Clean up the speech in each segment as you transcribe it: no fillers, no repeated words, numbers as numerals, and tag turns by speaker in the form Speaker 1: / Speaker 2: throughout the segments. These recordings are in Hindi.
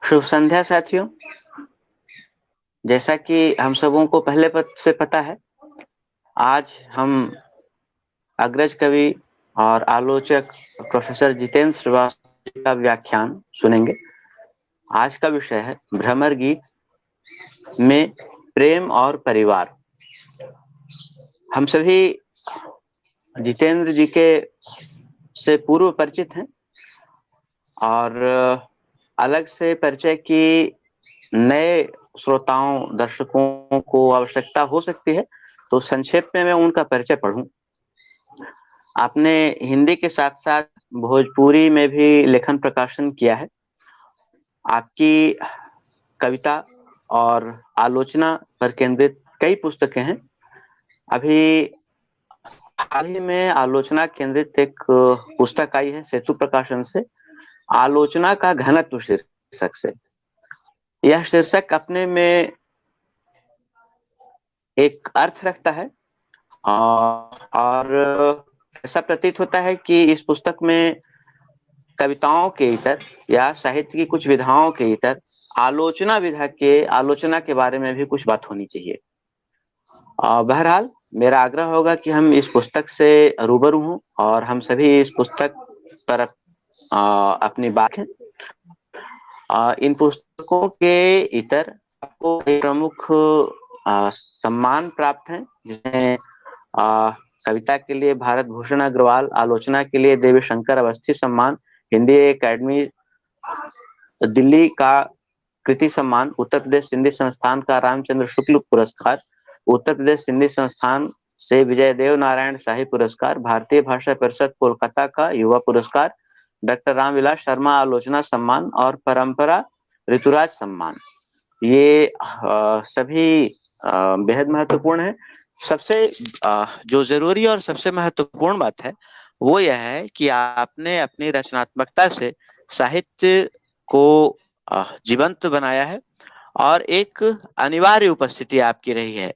Speaker 1: शुभ संध्या साथियों। जैसा कि हम सबों को पहले से पता है, आज हम अग्रज कवि और आलोचक प्रोफेसर जितेंद्र श्रीवास्तव का व्याख्यान सुनेंगे। आज का विषय है भ्रमर गीत में प्रेम और परिवार। हम सभी जितेंद्र जी के से पूर्व परिचित हैं और अलग से परिचय की नए श्रोताओं दर्शकों को आवश्यकता हो सकती है, तो संक्षेप में मैं उनका परिचय पढ़ूं। आपने हिंदी के साथ साथ भोजपुरी में भी लेखन प्रकाशन किया है। आपकी कविता और आलोचना पर केंद्रित कई पुस्तकें हैं। अभी हाल ही में आलोचना केंद्रित एक पुस्तक आई है सेतु प्रकाशन से, आलोचना का घनत्व शीर्षक से। यह शीर्षक अपने में एक अर्थ रखता है और ऐसा प्रतीत होता है कि इस पुस्तक में कविताओं के इतर या साहित्य की कुछ विधाओं के इतर आलोचना विधा के आलोचना के बारे में भी कुछ बात होनी चाहिए। बहरहाल मेरा आग्रह होगा कि हम इस पुस्तक से रूबरू हों और हम सभी इस पुस्तक पर अपनी बात है। इन पुस्तकों के इतर आपको प्रमुख सम्मान प्राप्त हैं, जिसमें कविता के लिए भारत भूषण अग्रवाल, आलोचना के लिए देवी शंकर अवस्थी सम्मान, हिंदी एकेडमी दिल्ली का कृति सम्मान, उत्तर प्रदेश हिंदी संस्थान का रामचंद्र शुक्ल पुरस्कार, उत्तर प्रदेश हिंदी संस्थान से विजय देव नारायण शाही पुरस्कार, भारतीय भाषा परिषद कोलकाता का युवा पुरस्कार, डॉक्टर रामविलास शर्मा आलोचना सम्मान और परंपरा ऋतुराज सम्मान। ये सभी बेहद महत्वपूर्ण है। सबसे जो जरूरी और सबसे महत्वपूर्ण बात है वो यह है कि आपने अपनी रचनात्मकता से साहित्य को जीवंत बनाया है और एक अनिवार्य उपस्थिति आपकी रही है।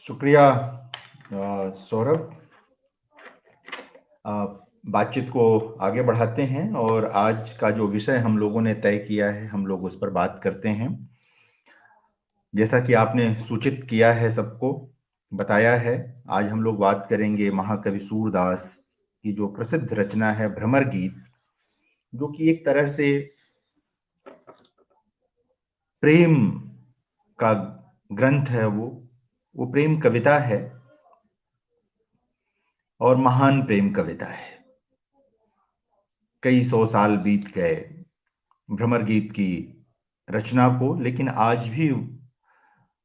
Speaker 2: शुक्रिया सौरभ। बातचीत को आगे बढ़ाते हैं और आज का जो विषय हम लोगों ने तय किया है हम लोग उस पर बात करते हैं। जैसा कि आपने सूचित किया है, सबको बताया है, आज हम लोग बात करेंगे महाकवि सूरदास की जो प्रसिद्ध रचना है भ्रमर गीत, जो कि एक तरह से प्रेम का ग्रंथ है। वो प्रेम कविता है और महान प्रेम कविता है। कई सौ साल बीत गए भ्रमर गीत की रचना को, लेकिन आज भी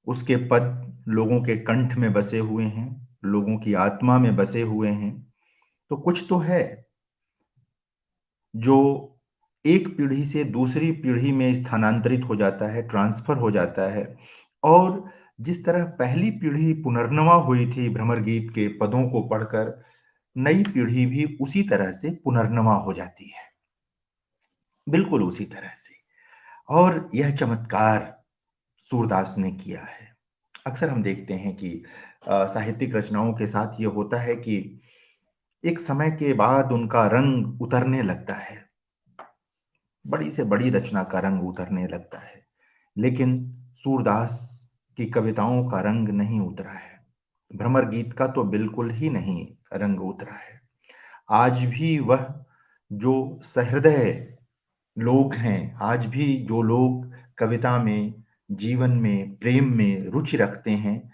Speaker 2: उसके पद लोगों के कंठ में बसे हुए हैं, लोगों की आत्मा में बसे हुए हैं। तो कुछ तो है जो एक पीढ़ी से दूसरी पीढ़ी में स्थानांतरित हो जाता है, ट्रांसफर हो जाता है। और जिस तरह पहली पीढ़ी पुनर्नवा हुई थी भ्रमर गीत के पदों को पढ़कर, नई पीढ़ी भी उसी तरह से पुनर्नवा हो जाती है, बिल्कुल उसी तरह से। और यह चमत्कार सूरदास ने किया है। अक्सर हम देखते हैं कि साहित्यिक रचनाओं के साथ ये होता है कि एक समय के बाद उनका रंग उतरने लगता है, बड़ी से बड़ी रचना का रंग उतरने लगता है, लेकिन सूरदास की कविताओं का रंग नहीं उतरा है। भ्रमर गीत का तो बिल्कुल ही नहीं रंग उतरा है। आज भी वह जो सहृदय लोग हैं, आज भी जो लोग कविता में, जीवन में, प्रेम में रुचि रखते हैं,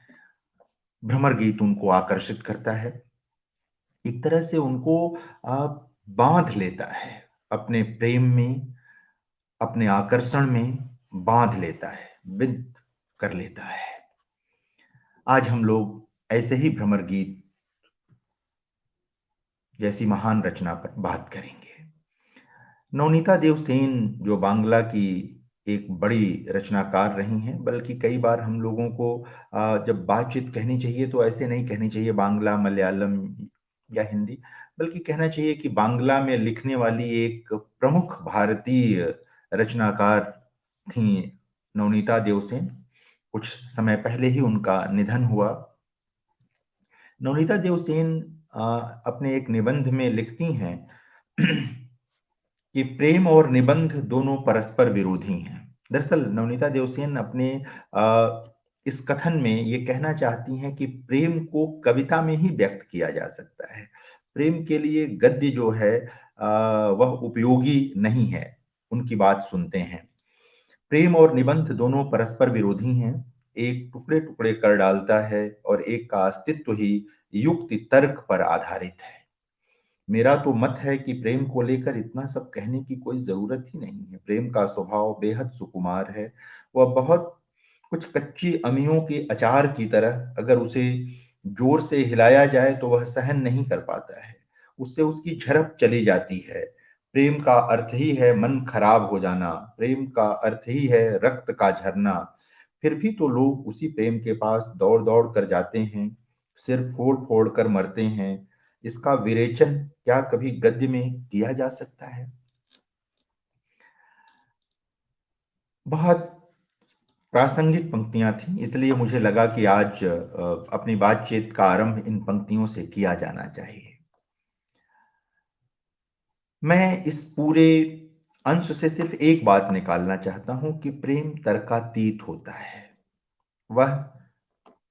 Speaker 2: भ्रमर गीत उनको आकर्षित करता है। एक तरह से उनको बांध लेता है अपने प्रेम में, अपने आकर्षण में बांध लेता है, बिंद कर लेता है। आज हम लोग ऐसे ही भ्रमर गीत जैसी महान रचना पर बात करेंगे। नवनीता देव सेन जो बांग्ला की एक बड़ी रचनाकार रही हैं, बल्कि कई बार हम लोगों को जब बातचीत कहनी चाहिए तो ऐसे नहीं कहनी चाहिए बांग्ला, मलयालम या हिंदी, बल्कि कहना चाहिए कि बांग्ला में लिखने वाली एक प्रमुख भारतीय रचनाकार थी नवनीता देवसेन। कुछ समय पहले ही उनका निधन हुआ। नवनीता देवसेन अपने एक निबंध में लिखती हैं कि प्रेम और निबंध दोनों परस्पर विरोधी हैं। दरअसल नवनीता देवसेन अपने इस कथन में ये कहना चाहती हैं कि प्रेम को कविता में ही व्यक्त किया जा सकता है। प्रेम के लिए गद्य जो है वह उपयोगी नहीं है। उनकी बात सुनते हैं। प्रेम और निबंध दोनों परस्पर विरोधी हैं। एक टुकड़े टुकड़े कर डालता है और एक का अस्तित्व ही युक्ति तर्क पर आधारित है। मेरा तो मत है कि प्रेम को लेकर इतना सब कहने की कोई जरूरत ही नहीं है। प्रेम का स्वभाव बेहद सुकुमार है। वह बहुत कुछ कच्ची अमियों के अचार की तरह, अगर उसे जोर से हिलाया जाए तो वह सहन नहीं कर पाता है। उससे उसकी झड़प चली जाती है। प्रेम का अर्थ ही है मन खराब हो जाना। प्रेम का अर्थ ही है रक्त का झरना। फिर भी तो लोग उसी प्रेम के पास दौड़ दौड़ कर जाते हैं, सिर फोड़ फोड़ कर मरते हैं। इसका विरेचन क्या कभी गद्य में किया जा सकता है? बहुत प्रासंगिक पंक्तियां थी, इसलिए मुझे लगा कि आज अपनी बातचीत का आरंभ इन पंक्तियों से किया जाना चाहिए। मैं इस पूरे अंश से सिर्फ एक बात निकालना चाहता हूं कि प्रेम तर्कातीत होता है। वह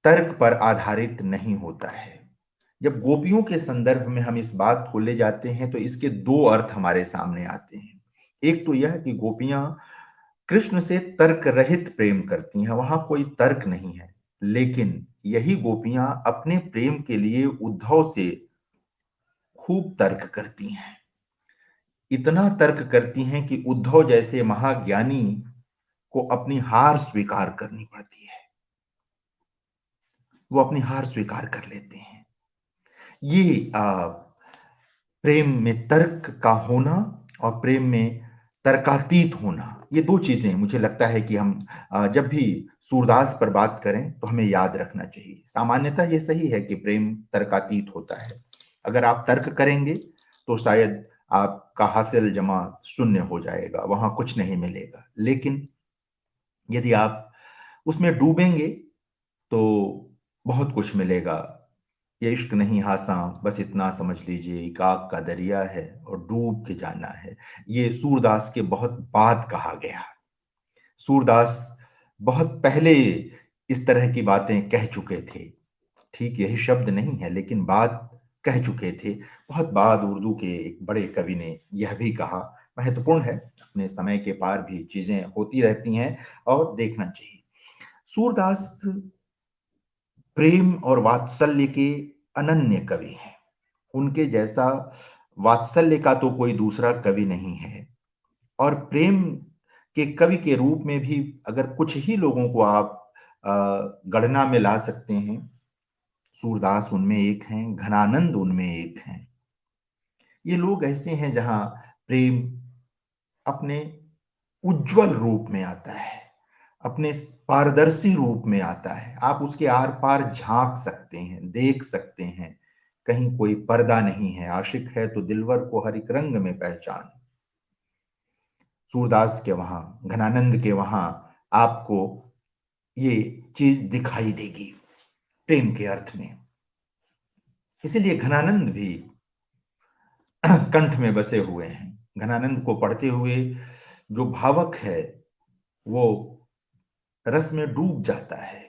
Speaker 2: तर्क पर आधारित नहीं होता है। जब गोपियों के संदर्भ में हम इस बात को ले जाते हैं तो इसके दो अर्थ हमारे सामने आते हैं। एक तो यह कि गोपियां कृष्ण से तर्क रहित प्रेम करती हैं, वहां कोई तर्क नहीं है। लेकिन यही गोपियां अपने प्रेम के लिए उद्धव से खूब तर्क करती हैं। इतना तर्क करती हैं कि उद्धव जैसे महाज्ञानी को अपनी हार स्वीकार करनी पड़ती है। वो अपनी हार स्वीकार कर लेते हैं। ये प्रेम में तर्क का होना और प्रेम में तर्कातीत होना, ये दो चीजें मुझे लगता है कि हम जब भी सूरदास पर बात करें तो हमें याद रखना चाहिए। सामान्यतः ये सही है कि प्रेम तर्कातीत होता है। अगर आप तर्क करेंगे तो शायद आपका हासिल जमा शून्य हो जाएगा, वहां कुछ नहीं मिलेगा। लेकिन यदि आप उसमें डूबेंगे तो बहुत कुछ मिलेगा। ये इश्क नहीं हासा, बस इतना समझ लीजिए एक आग का दरिया है और डूब के जाना है। ये सूरदास के बहुत बाद कहा गया। सूरदास बहुत पहले इस तरह की बातें कह चुके थे। ठीक यही शब्द नहीं है, लेकिन बात कह चुके थे। बहुत बाद उर्दू के एक बड़े कवि ने यह भी कहा। महत्वपूर्ण है, अपने समय के पार भी चीजें होती रहती हैं और देखना चाहिए। सूरदास प्रेम और वात्सल्य के अनन्य कवि हैं। उनके जैसा वात्सल्य का तो कोई दूसरा कवि नहीं है। और प्रेम के कवि के रूप में भी अगर कुछ ही लोगों को आप गणना में ला सकते हैं, सूरदास उनमें एक हैं, घनानंद उनमें एक हैं। ये लोग ऐसे हैं जहां प्रेम अपने उज्जवल रूप में आता है, अपने पारदर्शी रूप में आता है। आप उसके आर पार झांक सकते हैं, देख सकते हैं। कहीं कोई पर्दा नहीं है। आशिक है तो दिलवर को हर एक रंग में पहचान। सूरदास के वहां, घनानंद के वहां आपको ये चीज दिखाई देगी प्रेम के अर्थ में। इसीलिए घनानंद भी कंठ में बसे हुए हैं। घनानंद को पढ़ते हुए जो भावक है वो रस में डूब जाता है।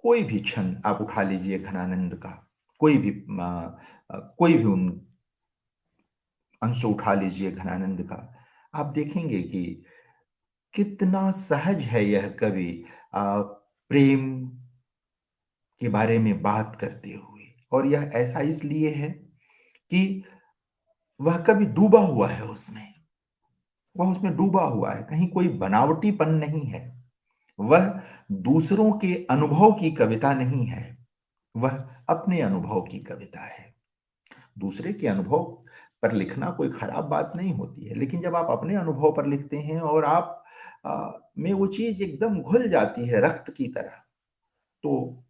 Speaker 2: कोई भी क्षण आप उठा लीजिए घनानंद का, कोई भी उन अंश उठा लीजिए घनानंद का, आप देखेंगे कि कितना सहज है यह कवि प्रेम के बारे में बात करते हुए। और यह ऐसा इसलिए है कि वह कभी डूबा हुआ है उसमें। वह उसमें डूबा हुआ है, कहीं कोई बनावटीपन नहीं है। वह दूसरों के अनुभव की कविता नहीं है, वह अपने अनुभव की कविता है। दूसरे के अनुभव पर लिखना कोई खराब बात नहीं होती है, लेकिन जब आप अपने अनुभव पर लिखते हैं और आप में वो चीज एकदम घुल जाती है रक्त की तरह, तो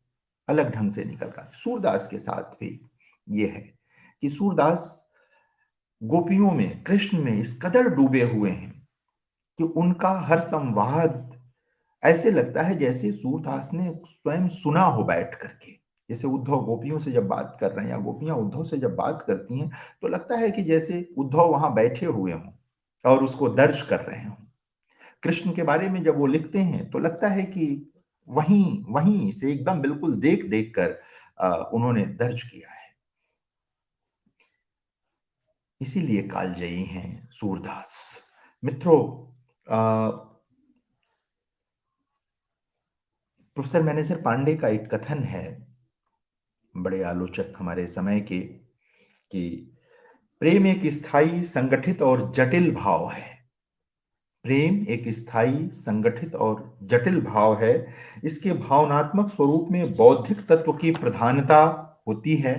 Speaker 2: अलग ढंग से निकल रहा है। सूरदास के साथ भी ये है कि सूरदास गोपियों में, कृष्ण में इस कदर डूबे हुए हैं कि उनका हर संवाद ऐसे लगता है जैसे सूरदास ने स्वयं सुना हो बैठ करके। जैसे उद्धव गोपियों से जब बात कर रहे हैं या गोपियां उद्धव से जब बात करती हैं, तो लगता है कि जैसे उद्धव वहां बैठे हुए हों और उसको दर्ज कर रहे हों। कृष्ण के बारे में जब वो लिखते हैं तो लगता है कि वहीं वहीं से एकदम बिल्कुल देख देख कर उन्होंने दर्ज किया है। इसीलिए कालजयी हैं सूरदास। मित्रों, प्रोफेसर मैनेजर पांडे का एक कथन है, बड़े आलोचक हमारे समय के, कि प्रेम एक स्थायी, संगठित और जटिल भाव है। प्रेम एक स्थायी, संगठित और जटिल भाव है। इसके भावनात्मक स्वरूप में बौद्धिक तत्व की प्रधानता होती है।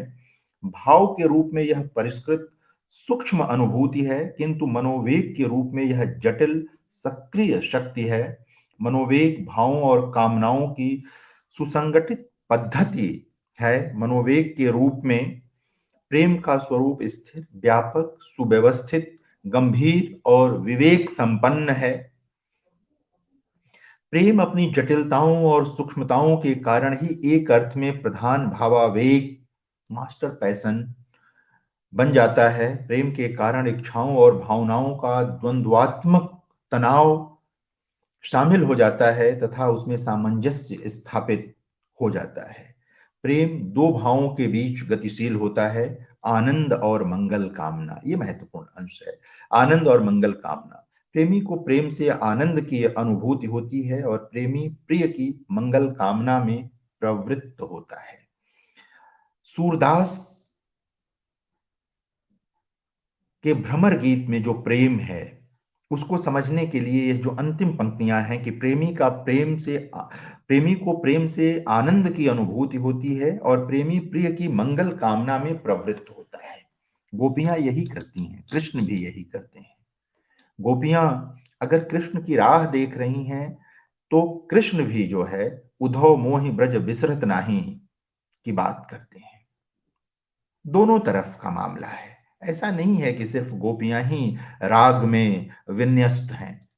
Speaker 2: भाव के रूप में यह परिष्कृत सूक्ष्म अनुभूति है, किंतु मनोवेग के रूप में यह जटिल सक्रिय शक्ति है। मनोवेग भावों और कामनाओं की सुसंगठित पद्धति है। मनोवेग के रूप में प्रेम का स्वरूप स्थिर, व्यापक, सुव्यवस्थित, गंभीर और विवेक संपन्न है। प्रेम अपनी जटिलताओं और सूक्ष्मताओं के कारण ही एक अर्थ में प्रधान भावावेग, मास्टर पैशन बन जाता है। प्रेम के कारण इच्छाओं और भावनाओं का द्वंद्वात्मक तनाव शामिल हो जाता है तथा उसमें सामंजस्य स्थापित हो जाता है। प्रेम दो भावों के बीच गतिशील होता है, आनंद और मंगल कामना। ये महत्वपूर्ण अंश है, आनंद और मंगल कामना। प्रेमी को प्रेम से आनंद की अनुभूति होती है और प्रेमी प्रिय की मंगल कामना में प्रवृत्त होता है। सूरदास के भ्रमर गीत में जो प्रेम है उसको समझने के लिए ये जो अंतिम पंक्तियां हैं कि प्रेमी को प्रेम से आनंद की अनुभूति होती है और प्रेमी प्रिय की मंगल कामना में प्रवृत्त होता है। गोपियां यही करती हैं, कृष्ण भी यही करते हैं। गोपियां अगर कृष्ण की राह देख रही हैं तो कृष्ण भी जो है उद्धव मोहि ब्रज बिसरत नाही की बात करते हैं। दोनों तरफ का मामला है। ऐसा नहीं है कि सिर्फ गोपियां ही राग में विन्यस्त हैं,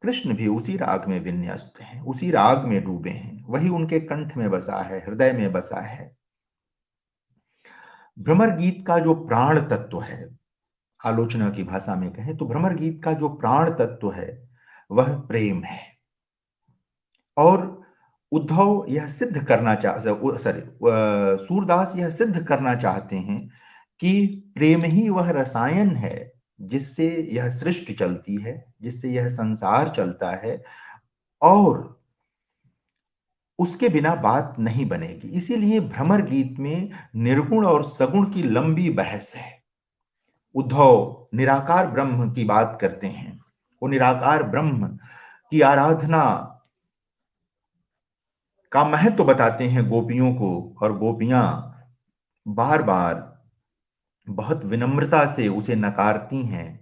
Speaker 2: कृष्ण भी उसी राग में विन्यस्त हैं, उसी राग में डूबे हैं। वही उनके कंठ में बसा है, हृदय में बसा है। भ्रमर गीत का जो प्राण तत्व है, आलोचना की भाषा में कहें तो भ्रमर गीत का जो प्राण तत्व है वह प्रेम है। और उद्धव यह सिद्ध करना सूरदास यह सिद्ध करना चाहते हैं कि प्रेम ही वह रसायन है जिससे यह सृष्टि चलती है, जिससे यह संसार चलता है, और उसके बिना बात नहीं बनेगी। इसीलिए भ्रमर गीत में निर्गुण और सगुण की लंबी बहस है। उद्धव निराकार ब्रह्म की बात करते हैं, वो निराकार ब्रह्म की आराधना का महत्व बताते हैं गोपियों को, और गोपियां बार बार बहुत विनम्रता से उसे नकारती हैं।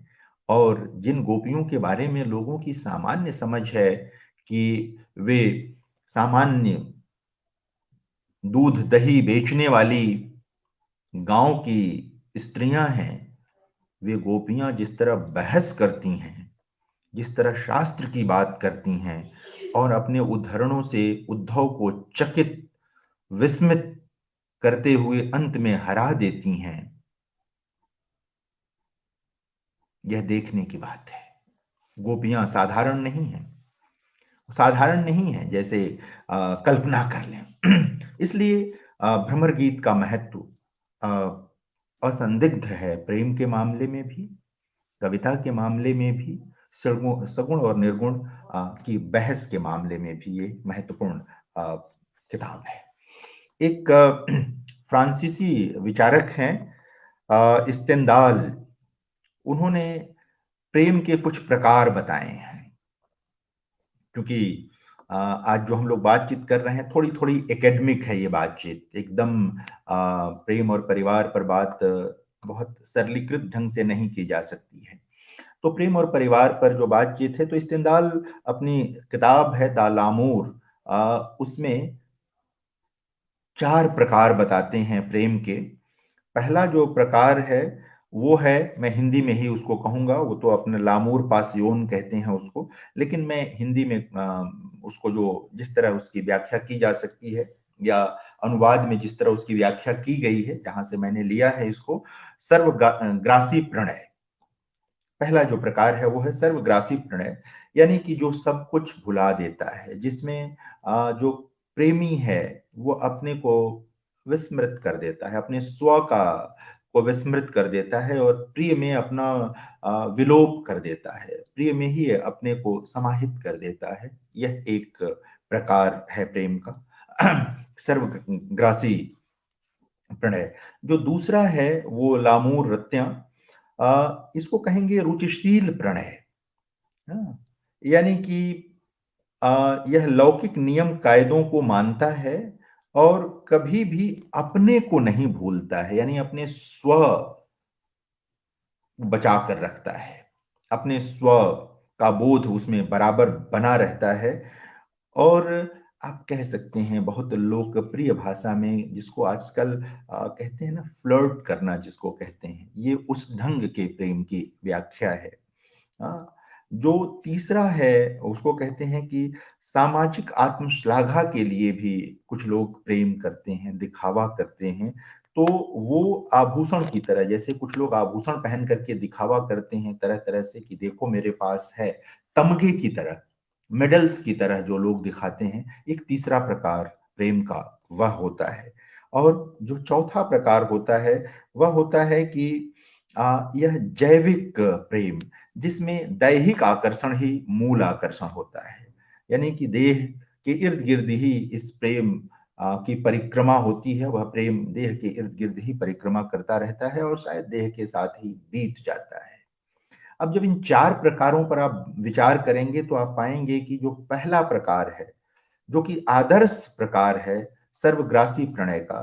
Speaker 2: और जिन गोपियों के बारे में लोगों की सामान्य समझ है कि वे सामान्य दूध दही बेचने वाली गांव की स्त्रियां हैं, वे गोपियां जिस तरह बहस करती हैं, जिस तरह शास्त्र की बात करती हैं और अपने उद्धरणों से उद्धव को चकित विस्मित करते हुए अंत में हरा देती हैं, यह देखने की बात है। गोपियां साधारण नहीं हैं, साधारण नहीं है जैसे कल्पना कर लें। इसलिए भ्रमर गीत का महत्व असंदिग्ध है। प्रेम के मामले में भी, कविता के मामले में भी, सगुण और निर्गुण की बहस के मामले में भी ये महत्वपूर्ण किताब है। एक फ्रांसीसी विचारक हैं स्टेंडाल, उन्होंने प्रेम के कुछ प्रकार बताए हैं। क्योंकि आज जो हम लोग बातचीत कर रहे हैं थोड़ी थोड़ी एकेडमिक है ये बातचीत, एकदम प्रेम और परिवार पर बात बहुत सरलीकृत ढंग से नहीं की जा सकती है। तो प्रेम और परिवार पर जो बातचीत है, तो स्टेंडाल अपनी किताब है द लामूर, उसमें 4 प्रकार बताते हैं प्रेम के। पहला जो प्रकार है वो है, मैं हिंदी में ही उसको कहूंगा, वो तो अपने लामूर पासियोन कहते हैं उसको, लेकिन मैं हिंदी में उसको जो जिस तरह उसकी व्याख्या की जा सकती है, या अनुवाद में जिस तरह उसकी व्याख्या की गई है, जहां से मैंने लिया है इसको, सर्वग्रासी प्रणय। पहला जो प्रकार है वो है सर्वग्रासी प्रणय, यानी कि जो सब कुछ भुला देता है, जिसमें जो प्रेमी है वो अपने को विस्मृत कर देता है, अपने स्व का को विस्मृत कर देता है, और प्रिय में अपना विलोप कर देता है, प्रिय में ही अपने को समाहित कर देता है। यह एक प्रकार है प्रेम का, सर्वग्रासी प्रणय। जो दूसरा है वो लामूर रत्या, इसको कहेंगे रुचिशील प्रणय। हाँ, यानी कि यह लौकिक नियम कायदों को मानता है और कभी भी अपने को नहीं भूलता है, यानी अपने स्व बचा कर रखता है, अपने स्व का बोध उसमें बराबर बना रहता है। और आप कह सकते हैं बहुत लोकप्रिय भाषा में, जिसको आजकल कहते हैं ना, फ्लर्ट करना जिसको कहते हैं, ये उस ढंग के प्रेम की व्याख्या है। हाँ, जो तीसरा है उसको कहते हैं कि सामाजिक आत्मश्लाघा के लिए भी कुछ लोग प्रेम करते हैं, दिखावा करते हैं। तो वो आभूषण की तरह, जैसे कुछ लोग आभूषण पहन करके दिखावा करते हैं तरह तरह से, कि देखो मेरे पास है, तमगे की तरह, मेडल्स की तरह जो लोग दिखाते हैं, एक तीसरा प्रकार प्रेम का वह होता है। और जो चौथा प्रकार होता है वह होता है कि यह जैविक प्रेम, जिसमें दैहिक आकर्षण ही मूल आकर्षण होता है, यानी कि देह के इर्द गिर्द ही इस प्रेम की परिक्रमा होती है। वह प्रेम देह के इर्द गिर्द ही परिक्रमा करता रहता है और शायद देह के साथ ही बीत जाता है। अब जब इन 4 प्रकारों पर आप विचार करेंगे तो आप पाएंगे कि जो पहला प्रकार है, जो कि आदर्श प्रकार है सर्वग्रासी प्रणय का,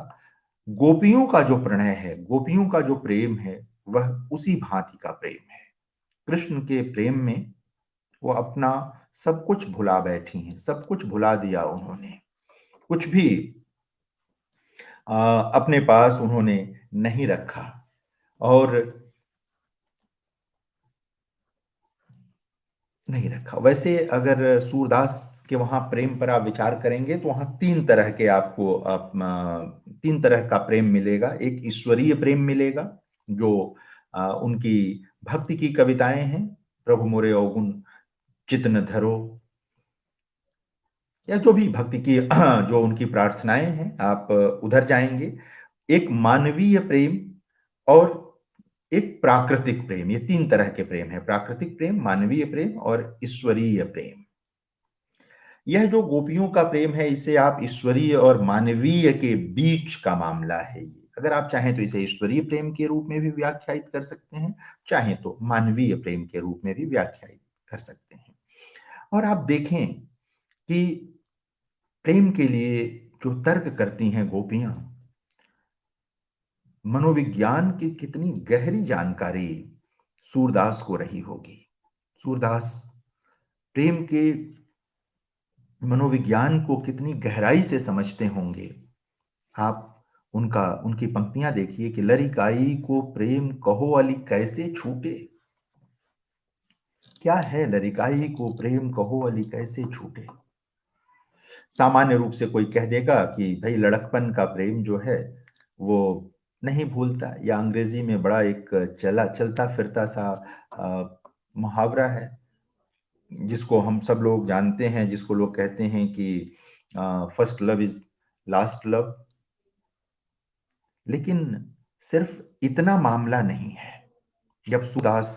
Speaker 2: गोपियों का जो प्रणय है, गोपियों का जो प्रेम है, वह उसी भांति का प्रेम है। कृष्ण के प्रेम में वो अपना सब कुछ भुला बैठी हैं, सब कुछ भुला दिया उन्होंने, कुछ भी अपने पास उन्होंने नहीं रखा। और नहीं रखा। वैसे अगर सूरदास के वहां प्रेम पर आप विचार करेंगे तो वहां 3 तरह के आपको 3 तरह का प्रेम मिलेगा। एक ईश्वरीय प्रेम मिलेगा, जो उनकी भक्ति की कविताएं हैं, प्रभु मोरे अवगुण चित्त धरो, या जो भी भक्ति की जो उनकी प्रार्थनाएं हैं, आप उधर जाएंगे। एक मानवीय प्रेम और एक प्राकृतिक प्रेम, ये 3 तरह के प्रेम है, प्राकृतिक प्रेम, मानवीय प्रेम और ईश्वरीय प्रेम। यह जो गोपियों का प्रेम है, इसे आप ईश्वरीय और मानवीय के बीच का मामला है। अगर आप चाहें तो इसे ईश्वरीय प्रेम के रूप में भी व्याख्यायित कर सकते हैं, चाहें तो मानवीय प्रेम के रूप में भी व्याख्यायित कर सकते हैं। और आप देखें कि प्रेम के लिए जो तर्क करती हैं गोपियां, मनोविज्ञान की कितनी गहरी जानकारी सूरदास को रही होगी। सूरदास प्रेम के मनोविज्ञान को कितनी गहराई से समझते होंगे। आप उनकी पंक्तियां देखिए कि लरिकाई को प्रेम कहो अली कैसे छूटे। क्या है लरिकाई को प्रेम कहो अली कैसे छूटे। सामान्य रूप से कोई कह देगा कि भाई लड़कपन का प्रेम जो है वो नहीं भूलता, या अंग्रेजी में बड़ा एक चलता फिरता सा मुहावरा है, जिसको हम सब लोग जानते हैं, जिसको लोग कहते हैं कि first love is last love. लेकिन सिर्फ इतना मामला नहीं है। जब सूरदास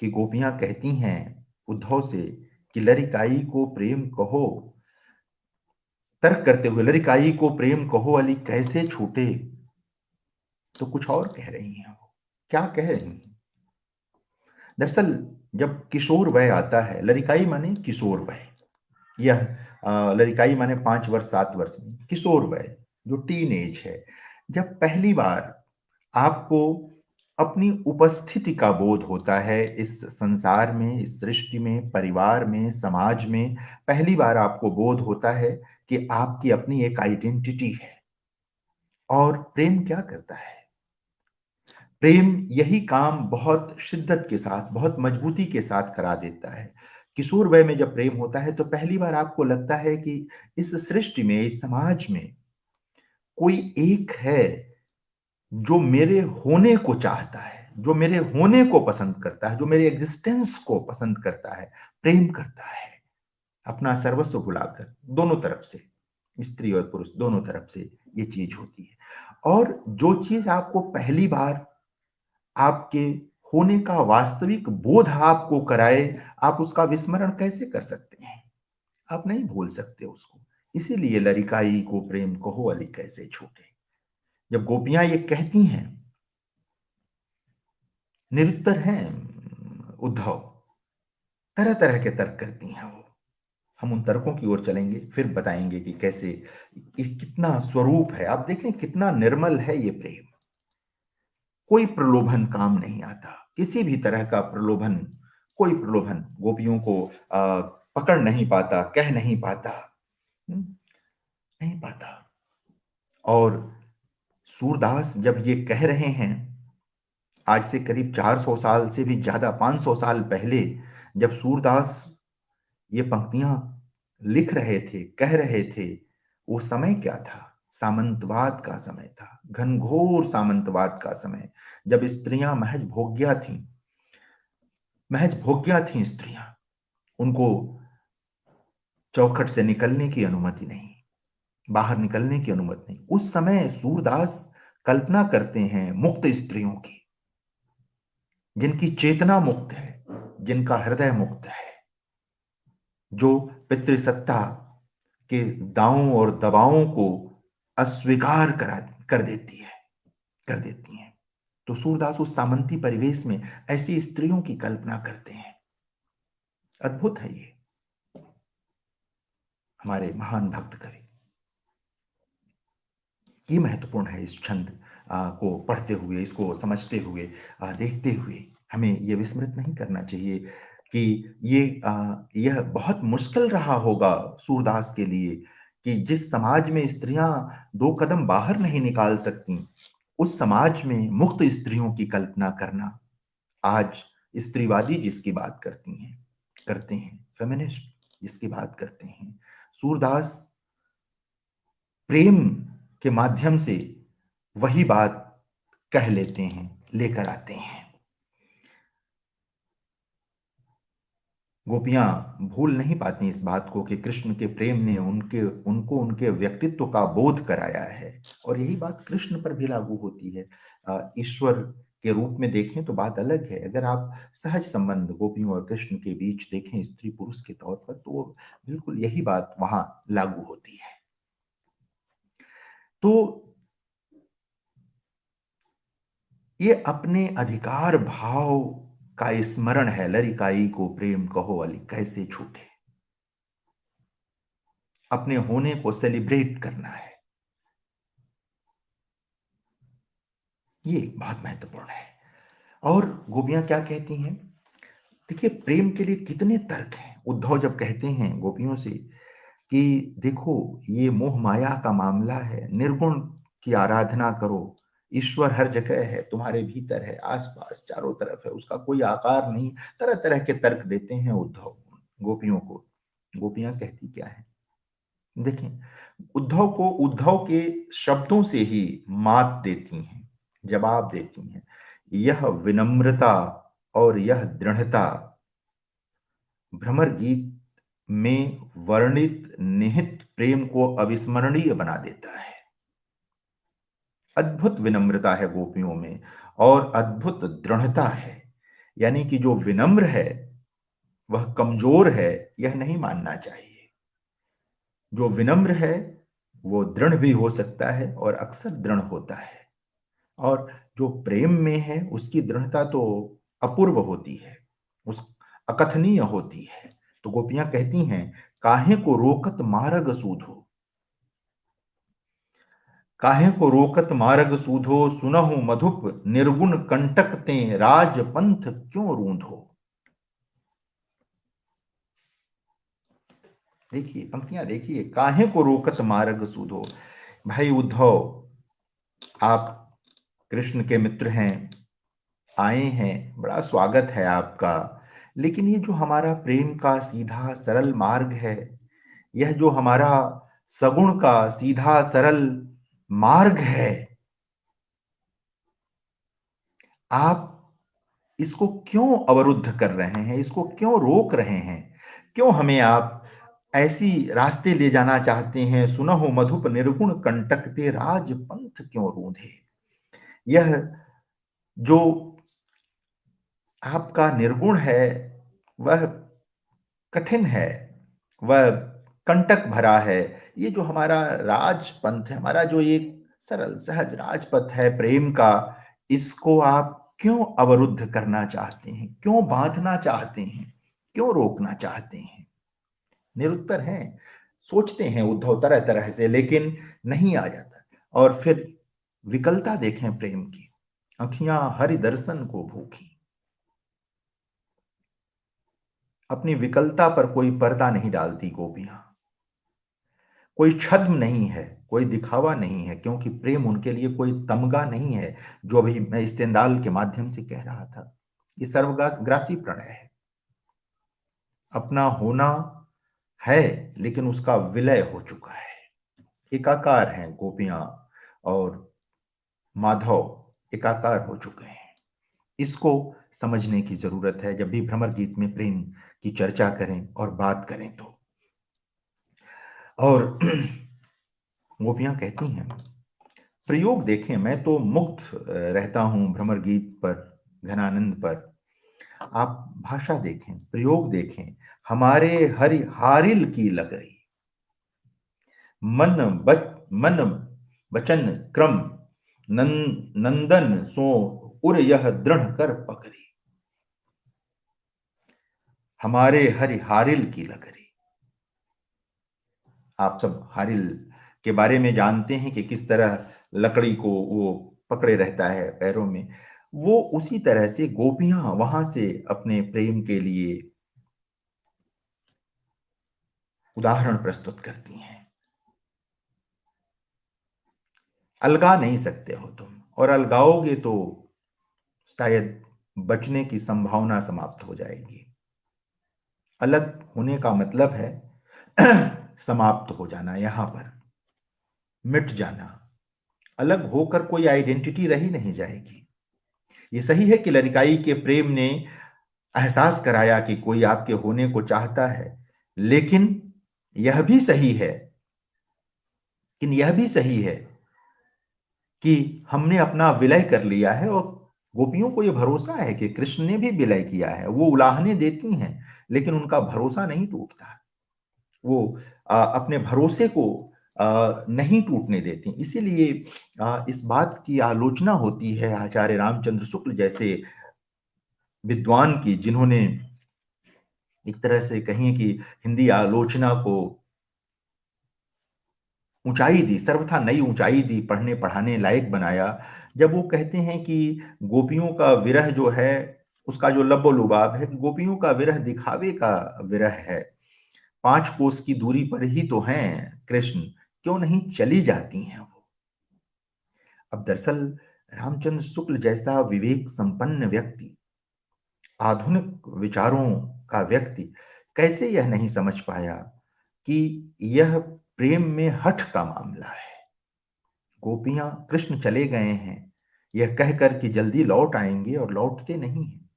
Speaker 2: की गोपियां कहती हैं उद्धव से कि लरिकाई को प्रेम कहो, तर्क करते हुए, लरिकाई को प्रेम कहो अली कैसे छूटे, तो कुछ और कह रही हैं। वो क्या कह रही हैं? दरअसल जब किशोर वय आता है, लरिकाई माने किशोर वय, यह लड़िकाई माने 5 वर्ष 7 वर्ष में, किशोर वय जो टीन एज है, जब पहली बार आपको अपनी उपस्थिति का बोध होता है इस संसार में, इस सृष्टि में, परिवार में, समाज में। पहली बार आपको बोध होता है कि आपकी अपनी एक आइडेंटिटी है। और प्रेम क्या करता है? प्रेम यही काम बहुत शिद्दत के साथ, बहुत मजबूती के साथ करा देता है। किशोर वय में जब प्रेम होता है तो पहली बार आपको लगता है कि इस सृष्टि में, इस समाज में कोई एक है जो मेरे होने को चाहता है, जो मेरे होने को पसंद करता है, जो मेरे एग्जिस्टेंस को पसंद करता है, प्रेम करता है, अपना सर्वस्व भुलाकर। दोनों तरफ से, स्त्री और पुरुष दोनों तरफ से ये चीज होती है। और जो चीज आपको पहली बार आपके होने का वास्तविक बोध आपको कराए, आप उसका विस्मरण कैसे कर सकते हैं? आप नहीं भूल सकते उसको। इसीलिए लरिकाई को प्रेम कहो अली कैसे छूटे। जब गोपियां ये कहती हैं, निरुत्तर हैं उद्धव, तरह तरह के तर्क करती हैं वो। हम उन तर्कों की ओर चलेंगे, फिर बताएंगे कि कैसे ये कितना स्वरूप है। आप देखें कितना निर्मल है ये प्रेम। कोई प्रलोभन काम नहीं आता, किसी भी तरह का प्रलोभन, कोई प्रलोभन गोपियों को पकड़ नहीं पाता, कह नहीं पाता, नहीं पाता। और सूरदास जब ये कह रहे हैं, आज से करीब 400 साल से भी ज्यादा, 500 साल पहले जब सूरदास ये पंक्तियां लिख रहे थे, कह रहे थे, वो समय क्या था? सामंतवाद का समय था, घनघोर सामंतवाद का समय, जब स्त्रियां महज भोग्या थीं, महज भोग्या थीं स्त्रियां। उनको चौखट से निकलने की अनुमति नहीं, बाहर निकलने की अनुमति नहीं। उस समय सूरदास कल्पना करते हैं मुक्त स्त्रियों की, जिनकी चेतना मुक्त है, जिनका हृदय मुक्त है, जो पितृसत्ता के दावों और दबावों को अस्वीकार कर देती है, कर देती हैं। तो सूरदास उस सामंती परिवेश में ऐसी स्त्रियों की कल्पना करते हैं। अद्भुत है ये हमारे महान भक्त कवि। ये महत्वपूर्ण है इस छंद को पढ़ते हुए, इसको समझते हुए, देखते हुए हमें ये विस्मृत नहीं करना चाहिए कि यह बहुत मुश्किल रहा होगा सूरदास के लिए कि जिस समाज में स्त्रियां 2 कदम बाहर नहीं निकाल सकती, उस समाज में मुक्त स्त्रियों की कल्पना करना। आज स्त्रीवादी जिसकी बात करते हैं, फेमिनिस्ट जिसकी बात करते हैं, सूरदास प्रेम के माध्यम से वही बात कह लेते हैं, लेकर आते हैं। गोपियां भूल नहीं पाती इस बात को कि कृष्ण के प्रेम ने उनको उनके व्यक्तित्व का बोध कराया है। और यही बात कृष्ण पर भी लागू होती है। ईश्वर के रूप में देखें तो बात अलग है। अगर आप सहज संबंध गोपियों और कृष्ण के बीच देखें स्त्री पुरुष के तौर पर, तो बिल्कुल यही बात वहां लागू होती है। तो ये अपने अधिकार भाव का स्मरण है। लरिकाई को प्रेम कहो अली कैसे छूटे। अपने होने को सेलिब्रेट करना है, ये बहुत महत्वपूर्ण है। और गोपियां क्या कहती हैं? देखिए प्रेम के लिए कितने तर्क हैं। उद्धव जब कहते हैं गोपियों से कि देखो ये मोह माया का मामला है, निर्गुण की आराधना करो, ईश्वर हर जगह है, तुम्हारे भीतर है, आसपास चारों तरफ है, उसका कोई आकार नहीं। तरह तरह के तर्क देते हैं उद्धव गोपियों को। गोपियां कहती क्या है? देखें, उद्धव के शब्दों से ही मात देती हैं, जवाब देती हैं। यह विनम्रता और यह दृढ़ता भ्रमर गीत में वर्णित निहित प्रेम को अविस्मरणीय बना देता है। अद्भुत विनम्रता है गोपियों में और अद्भुत दृढ़ता है। यानी कि जो विनम्र है वह कमजोर है, यह नहीं मानना चाहिए। जो विनम्र है वो दृढ़ भी हो सकता है और अक्सर दृढ़ होता है। और जो प्रेम में है उसकी दृढ़ता तो अपूर्व होती है, उस अकथनीय होती है। तो गोपियां कहती हैं, काहे को रोकत मार्ग सूधो। काहे को रोकत मार्ग सूधो, सुनहु मधुप निर्गुण कंटक ते, राज पंथ क्यों रूंधो। देखिए पंक्तियां देखिए, काहे को रोकत मार्ग सूधो। भाई उद्धव, आप कृष्ण के मित्र हैं, आए हैं, बड़ा स्वागत है आपका, लेकिन ये जो हमारा प्रेम का सीधा सरल मार्ग है, यह जो हमारा सगुण का सीधा सरल मार्ग है, आप इसको क्यों अवरुद्ध कर रहे हैं, इसको क्यों रोक रहे हैं, क्यों हमें आप ऐसी रास्ते ले जाना चाहते हैं। सुनहु मधुप निर्गुण कंटकते, राज पंथ क्यों रूंधे। यह जो आपका निर्गुण है वह कठिन है, वह कंटक भरा है। ये जो हमारा राजपंथ है, हमारा जो एक सरल सहज राजपथ है प्रेम का, इसको आप क्यों अवरुद्ध करना चाहते हैं, क्यों बांधना चाहते हैं, क्यों रोकना चाहते हैं। निरुत्तर हैं, सोचते हैं उद्धव तरह तरह से, लेकिन नहीं आ जाता। और फिर विकलता देखें प्रेम की, अखियां हरि दर्शन को भूखी। अपनी विकलता पर कोई पर्दा नहीं डालती गोपियां, कोई छद्म नहीं है, कोई दिखावा नहीं है, क्योंकि प्रेम उनके लिए कोई तमगा नहीं है, जो अभी मैं इस्तेंदाल के माध्यम से कह रहा था। ये सर्वग्रासी प्रणय है, अपना होना है लेकिन उसका विलय हो चुका है। एकाकार हैं गोपियां और माधव एकाकार हो चुके हैं। इसको समझने की जरूरत है जब भी भ्रमर गीत में प्रेम की चर्चा करें और बात करें तो। और गोपियां कहती हैं, प्रयोग देखें, मैं तो मुग्ध रहता हूं भ्रमर गीत पर, घनानंद पर। आप भाषा देखें, प्रयोग देखें, हमारे हरि हारिल की लग रही, मन वचन क्रम, नंदन सो उर यह दृढ़ कर पकड़ी। हमारे हरि हारिल की लकड़ी। आप सब हारिल के बारे में जानते हैं कि किस तरह लकड़ी को वो पकड़े रहता है पैरों में। वो उसी तरह से गोपियां वहां से अपने प्रेम के लिए उदाहरण प्रस्तुत करती हैं। अलगा नहीं सकते हो तुम, और अलगाओगे तो शायद बचने की संभावना समाप्त हो जाएगी। अलग होने का मतलब है समाप्त हो जाना, यहां पर मिट जाना। अलग होकर कोई आइडेंटिटी रही नहीं जाएगी। ये सही है कि लड़काई के प्रेम ने एहसास कराया कि कोई आपके होने को चाहता है, लेकिन यह भी सही है, कि हमने अपना विलय कर लिया है। और गोपियों को यह भरोसा है कि कृष्ण ने भी विलय किया है। वो उलाहने देती हैं लेकिन उनका भरोसा नहीं टूटता, वो अपने भरोसे को नहीं टूटने देती। इसीलिए इस बात की आलोचना होती है आचार्य रामचंद्र शुक्ल जैसे विद्वान की, जिन्होंने एक तरह से कहें कि हिंदी आलोचना को ऊंचाई दी, सर्वथा नई ऊंचाई दी, पढ़ने पढ़ाने लायक बनाया। जब वो कहते हैं कि गोपियों का विरह जो है, उसका जो लब्बो लुबाब है, गोपियों का विरह दिखावे का विरह है। 5 कोस की दूरी पर ही तो हैं कृष्ण, क्यों नहीं चली जाती हैं वो। अब दरअसल रामचंद्र शुक्ल जैसा विवेक संपन्न व्यक्ति, आधुनिक विचारों का व्यक्ति, कैसे यह नहीं समझ पाया कि यह प्रेम में हठ का मामला है। गोपियां, कृष्ण चले गए हैं यह कहकर कि जल्दी लौट आएंगे, और लौटते नहीं हैं,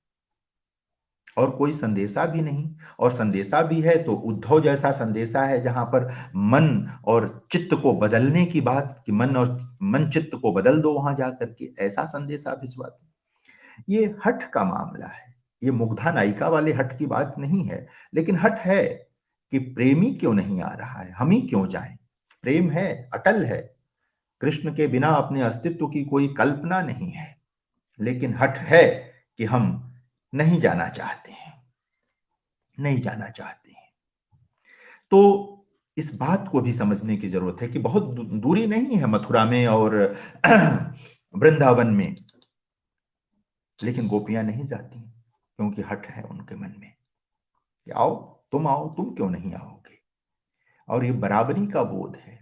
Speaker 2: और कोई संदेशा भी नहीं। और संदेशा भी है तो उद्धव जैसा संदेशा है, जहां पर मन और चित्त को बदलने की बात, कि मन चित्त को बदल दो वहां जाकर के, ऐसा संदेशा भिजवा दो। ये हठ का मामला है, ये मुग्धा नायिका वाले हठ की बात नहीं है, लेकिन हठ है कि प्रेमी क्यों नहीं आ रहा है, हम ही क्यों जाएं। प्रेम है, अटल है, कृष्ण के बिना अपने अस्तित्व की कोई कल्पना नहीं है, लेकिन हठ है कि हम नहीं जाना चाहते हैं, नहीं जाना चाहते हैं। तो इस बात को भी समझने की जरूरत है कि बहुत दूरी नहीं है मथुरा में और वृंदावन में, लेकिन गोपियां नहीं जाती क्योंकि हठ है उनके मन में कि आओ, तुम क्यों नहीं आओगे। और ये बराबरी का बोध है,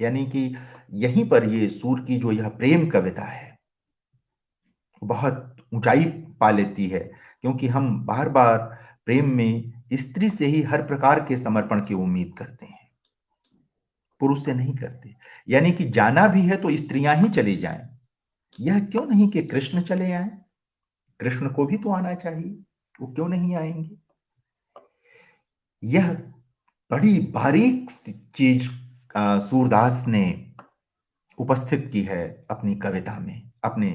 Speaker 2: यानी कि यहीं पर ये सूर की जो यह प्रेम कविता है बहुत ऊंचाई पा लेती है, क्योंकि हम बार बार प्रेम में स्त्री से ही हर प्रकार के समर्पण की उम्मीद करते हैं, पुरुष से नहीं करते। यानी कि जाना भी है तो स्त्रियां ही चली जाएं, यह क्यों नहीं कि कृष्ण चले आए, कृष्ण को भी तो आना चाहिए, वो क्यों नहीं आएंगे। यह बड़ी बारीक चीज सूरदास ने उपस्थित की है अपनी कविता में, अपने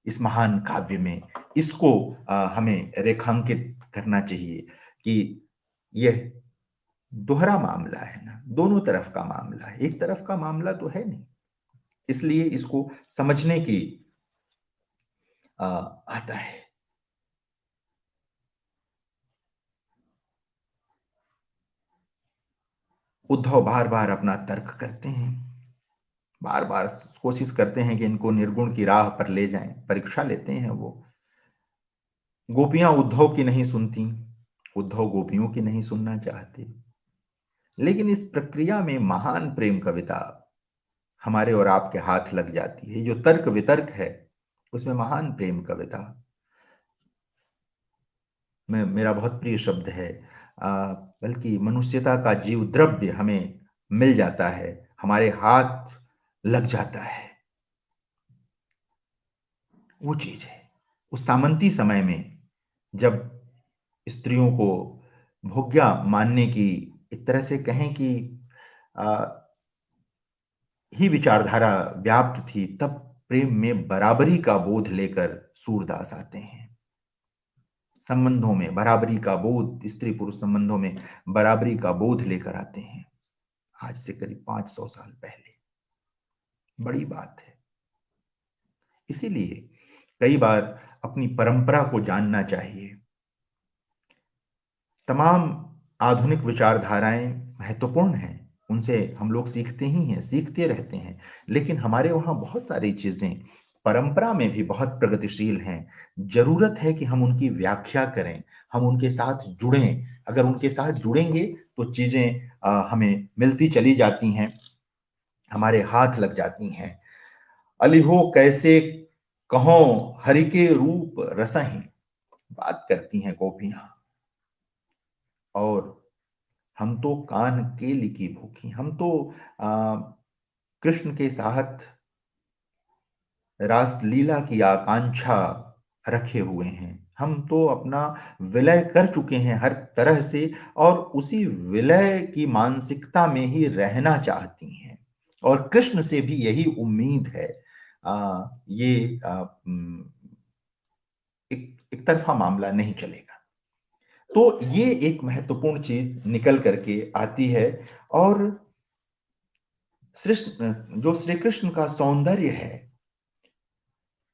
Speaker 2: इस महान काव्य में। इसको हमें रेखांकित करना चाहिए कि यह दोहरा मामला है ना, दोनों तरफ का मामला है, एक तरफ का मामला तो है नहीं। इसलिए इसको समझने की आता है। उद्धव बार बार अपना तर्क करते हैं, बार बार कोशिश करते हैं कि इनको निर्गुण की राह पर ले जाएं, परीक्षा लेते हैं वो। गोपियां उद्धव की नहीं सुनती, उद्धव गोपियों की नहीं सुनना चाहते, लेकिन इस प्रक्रिया में महान प्रेम कविता हमारे और आपके हाथ लग जाती है। जो तर्क वितर्क है उसमें महान प्रेम कविता में मेरा बहुत प्रिय शब्द है, बल्कि मनुष्यता का जीव द्रव्य हमें मिल जाता है, हमारे हाथ लग जाता है। वो चीज है उस सामंती समय में जब स्त्रियों को भोग्या मानने की, एक तरह से कहें कि आ, ही विचारधारा व्याप्त थी, तब प्रेम में बराबरी का बोध लेकर सूरदास आते हैं। संबंधों में बराबरी का बोध, स्त्री पुरुष संबंधों में बराबरी का बोध लेकर आते हैं, आज से करीब 500 साल पहले। बड़ी बात है। इसीलिए कई बार अपनी परंपरा को जानना चाहिए। तमाम आधुनिक विचारधाराएं महत्वपूर्ण हैं, उनसे हम लोग सीखते ही हैं, सीखते रहते हैं, लेकिन हमारे वहां बहुत सारी चीजें परंपरा में भी बहुत प्रगतिशील हैं। जरूरत है कि हम उनकी व्याख्या करें, हम उनके साथ जुड़ें। अगर उनके साथ जुड़ेंगे तो चीजें हमें मिलती चली जाती हैं, हमारे हाथ लग जाती हैं। अलिहो कैसे कहो हरि के रूप रसहीं, बात करती हैं गोपियां। और हम तो कान के लिखी भूखी, हम तो कृष्ण के साथ रासलीला की आकांक्षा रखे हुए हैं, हम तो अपना विलय कर चुके हैं हर तरह से, और उसी विलय की मानसिकता में ही रहना चाहती हैं, और कृष्ण से भी यही उम्मीद है। ये एक तरफा मामला नहीं चलेगा। तो ये एक महत्वपूर्ण चीज निकल करके आती है। और जो श्री कृष्ण का सौंदर्य है,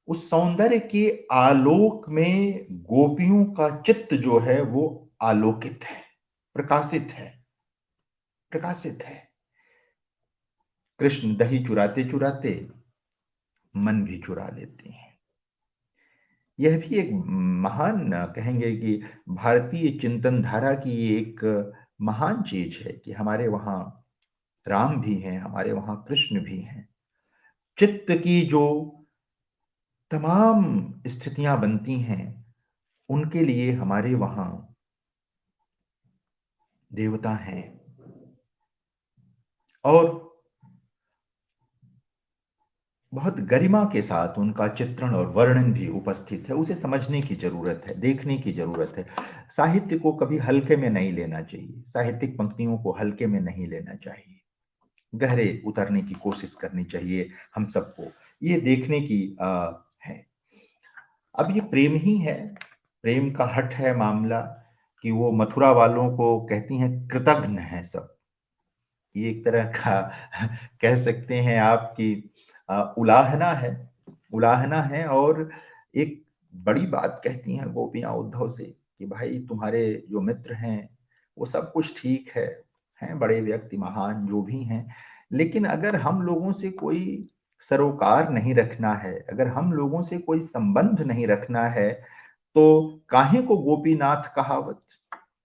Speaker 2: उस सौंदर्य के आलोक में गोपियों का चित्त जो है वो आलोकित है, प्रकाशित है, प्रकाशित है। कृष्ण दही चुराते चुराते मन भी चुरा लेते हैं। यह भी एक महान, कहेंगे कि भारतीय चिंतन धारा की एक महान चीज है कि हमारे वहां राम भी हैं, हमारे वहां कृष्ण भी हैं। चित्त की जो तमाम स्थितियां बनती हैं, उनके लिए हमारे वहां देवता हैं, और बहुत गरिमा के साथ उनका चित्रण और वर्णन भी उपस्थित है। उसे समझने की जरूरत है, देखने की जरूरत है। साहित्य को कभी हल्के में नहीं लेना चाहिए, साहित्यिक पंक्तियों को हल्के में नहीं लेना चाहिए, गहरे उतरने की कोशिश करनी चाहिए हम सबको, ये देखने की है। अब ये प्रेम ही है, प्रेम का हठ है मामला कि वो मथुरा वालों को कहती हैं कृतघ्न है सब। ये एक तरह का कह सकते हैं आप कि उलाहना है, उलाहना है। और एक बड़ी बात कहती हैं गोपियां उद्धव से कि भाई तुम्हारे जो मित्र हैं वो सब कुछ ठीक है, हैं बड़े व्यक्ति, महान जो भी हैं, लेकिन अगर हम लोगों से कोई सरोकार नहीं रखना है, अगर हम लोगों से कोई संबंध नहीं रखना है, तो काहे को गोपीनाथ कहावत?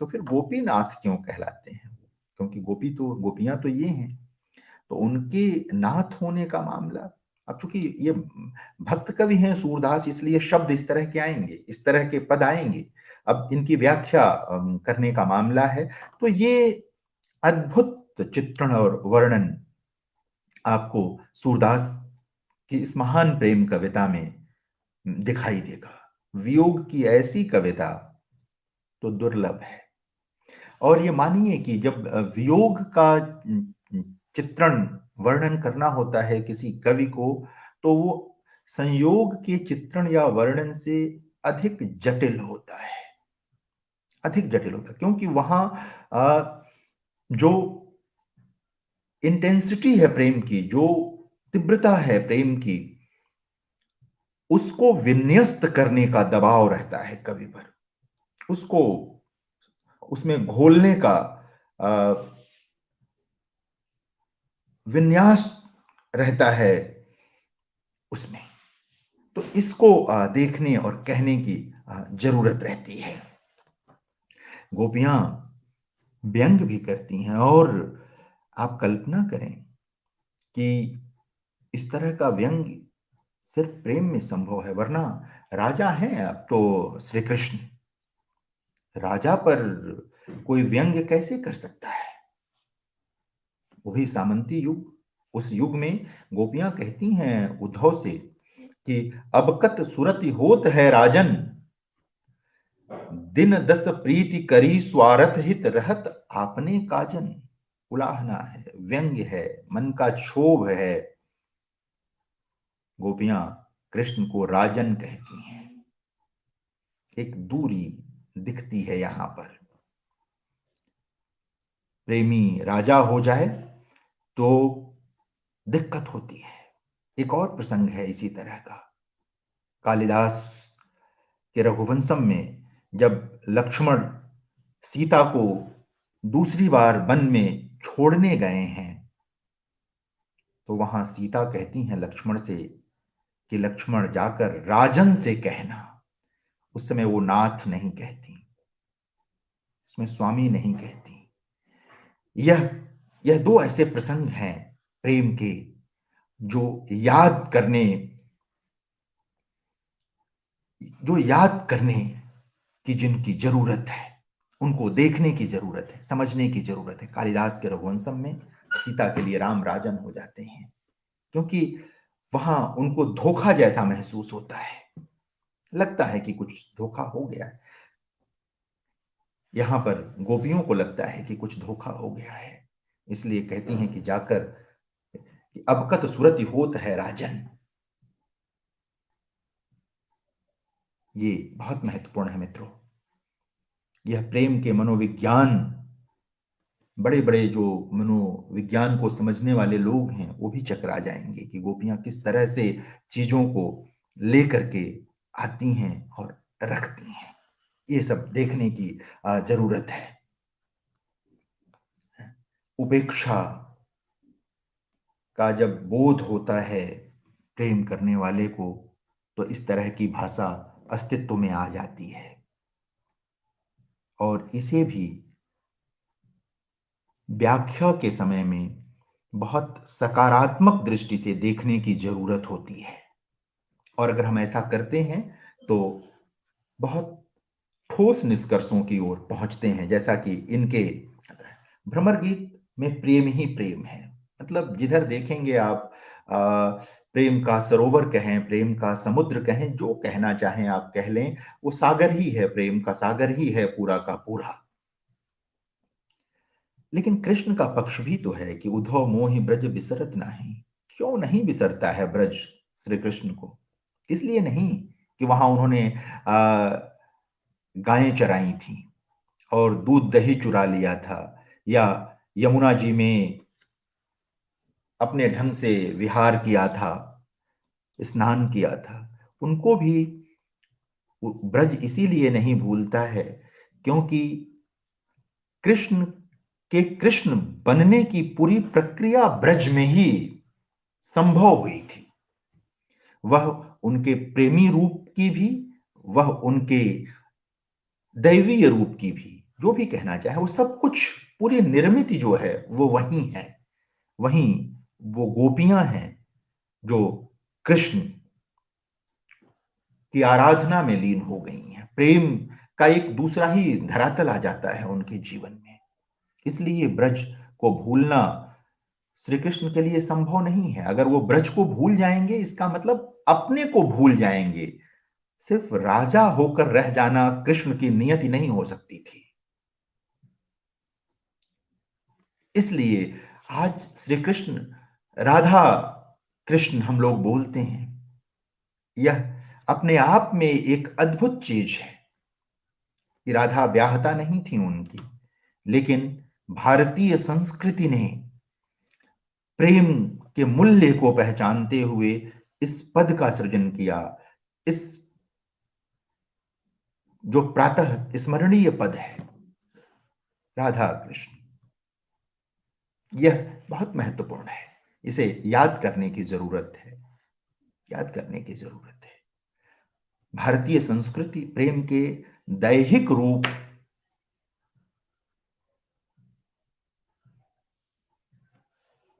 Speaker 2: तो फिर गोपीनाथ क्यों कहलाते हैं? क्योंकि गोपियां तो ये हैं, तो उनके नाथ होने का मामला। अब चूंकि ये भक्त कवि हैं सूरदास, इसलिए शब्द इस तरह के आएंगे, इस तरह के पद आएंगे। अब इनकी व्याख्या करने का मामला है, तो ये अद्भुत चित्रण और वर्णन आपको सूरदास की इस महान प्रेम कविता में दिखाई देगा। वियोग की ऐसी कविता तो दुर्लभ है। और ये मानिए कि जब वियोग का चित्रण वर्णन करना होता है किसी कवि को, तो वो संयोग के चित्रण या वर्णन से अधिक जटिल होता है, अधिक जटिल होता है, क्योंकि वहां जो इंटेंसिटी है प्रेम की, जो तीव्रता है प्रेम की, उसको विन्यस्त करने का दबाव रहता है कवि पर, उसको उसमें घोलने का विन्यास रहता है उसमें। तो इसको देखने और कहने की जरूरत रहती है। गोपियां व्यंग भी करती हैं, और आप कल्पना करें कि इस तरह का व्यंग सिर्फ प्रेम में संभव है, वरना राजा हैं अब तो श्री कृष्ण, राजा पर कोई व्यंग कैसे कर सकता है? वो भी सामंती युग, उस युग में गोपियां कहती हैं उद्धव से कि अब कत सुरति होत है राजन, दिन दस प्रीति करी स्वार्थ हित रहत आपने काजन। उलाहना है, व्यंग्य है, मन का क्षोभ है। गोपियां कृष्ण को राजन कहती हैं, एक दूरी दिखती है यहां पर। प्रेमी राजा हो जाए तो दिक्कत होती है। एक और प्रसंग है इसी तरह का, कालिदास के रघुवंशम में, जब लक्ष्मण सीता को दूसरी बार वन में छोड़ने गए हैं, तो वहां सीता कहती हैं लक्ष्मण से कि लक्ष्मण जाकर राजन से कहना। उस समय वो नाथ नहीं कहती, उसमें स्वामी नहीं कहती। यह दो ऐसे प्रसंग हैं प्रेम के जो याद करने की जिनकी जरूरत है, उनको देखने की जरूरत है, समझने की जरूरत है। कालिदास के रघुवंशम में सीता के लिए राम राजन हो जाते हैं, क्योंकि वहां उनको धोखा जैसा महसूस होता है, लगता है कि कुछ धोखा हो गया है। यहां पर गोपियों को लगता है कि कुछ धोखा हो गया है, इसलिए कहती हैं कि जाकर कि अब कत सुरति होत है राजन। ये बहुत महत्वपूर्ण है मित्रों। यह प्रेम के मनोविज्ञान, बड़े बड़े जो मनोविज्ञान को समझने वाले लोग हैं वो भी चकरा जाएंगे कि गोपियां किस तरह से चीजों को लेकर के आती हैं और रखती हैं। ये सब देखने की जरूरत है। उपेक्षा का जब बोध होता है प्रेम करने वाले को, तो इस तरह की भाषा अस्तित्व में आ जाती है, और इसे भी व्याख्या के समय में बहुत सकारात्मक दृष्टि से देखने की जरूरत होती है। और अगर हम ऐसा करते हैं तो बहुत ठोस निष्कर्षों की ओर पहुंचते हैं, जैसा कि इनके भ्रमर गीत में प्रेम ही प्रेम है। मतलब जिधर देखेंगे आप प्रेम का सरोवर कहें, प्रेम का समुद्र कहें, जो कहना चाहें आप कह लें, वो सागर ही है, प्रेम का सागर ही है पूरा का पूरा। लेकिन कृष्ण का पक्ष भी तो है कि उद्धव मोहि ब्रज बिसरत नाही। क्यों नहीं बिसरता है ब्रज श्री कृष्ण को? इसलिए नहीं कि वहां उन्होंने गायें चराई थी और दूध दही चुरा लिया था, या यमुना जी में अपने ढंग से विहार किया था, स्नान किया था। उनको भी ब्रज इसीलिए नहीं भूलता है क्योंकि कृष्ण कि कृष्ण बनने की पूरी प्रक्रिया ब्रज में ही संभव हुई थी। वह उनके प्रेमी रूप की भी, वह उनके दैवीय रूप की भी, जो भी कहना चाहे, वो सब कुछ पूरी निर्मित जो है वो वही है। वहीं वो गोपियां हैं जो कृष्ण की आराधना में लीन हो गई हैं। प्रेम का एक दूसरा ही धरातल आ जाता है उनके जीवन में। इसलिए ब्रज को भूलना श्री कृष्ण के लिए संभव नहीं है। अगर वो ब्रज को भूल जाएंगे, इसका मतलब अपने को भूल जाएंगे। सिर्फ राजा होकर रह जाना कृष्ण की नियति नहीं हो सकती थी। इसलिए आज श्री कृष्ण, राधा कृष्ण हम लोग बोलते हैं, यह अपने आप में एक अद्भुत चीज है कि राधा ब्याहता नहीं थी उनकी, लेकिन भारतीय संस्कृति ने प्रेम के मूल्य को पहचानते हुए इस पद का सृजन किया। इस जो प्रातः स्मरणीय पद है, राधा कृष्ण, यह बहुत महत्वपूर्ण है। इसे याद करने की जरूरत है, याद करने की जरूरत है। भारतीय संस्कृति प्रेम के दैहिक रूप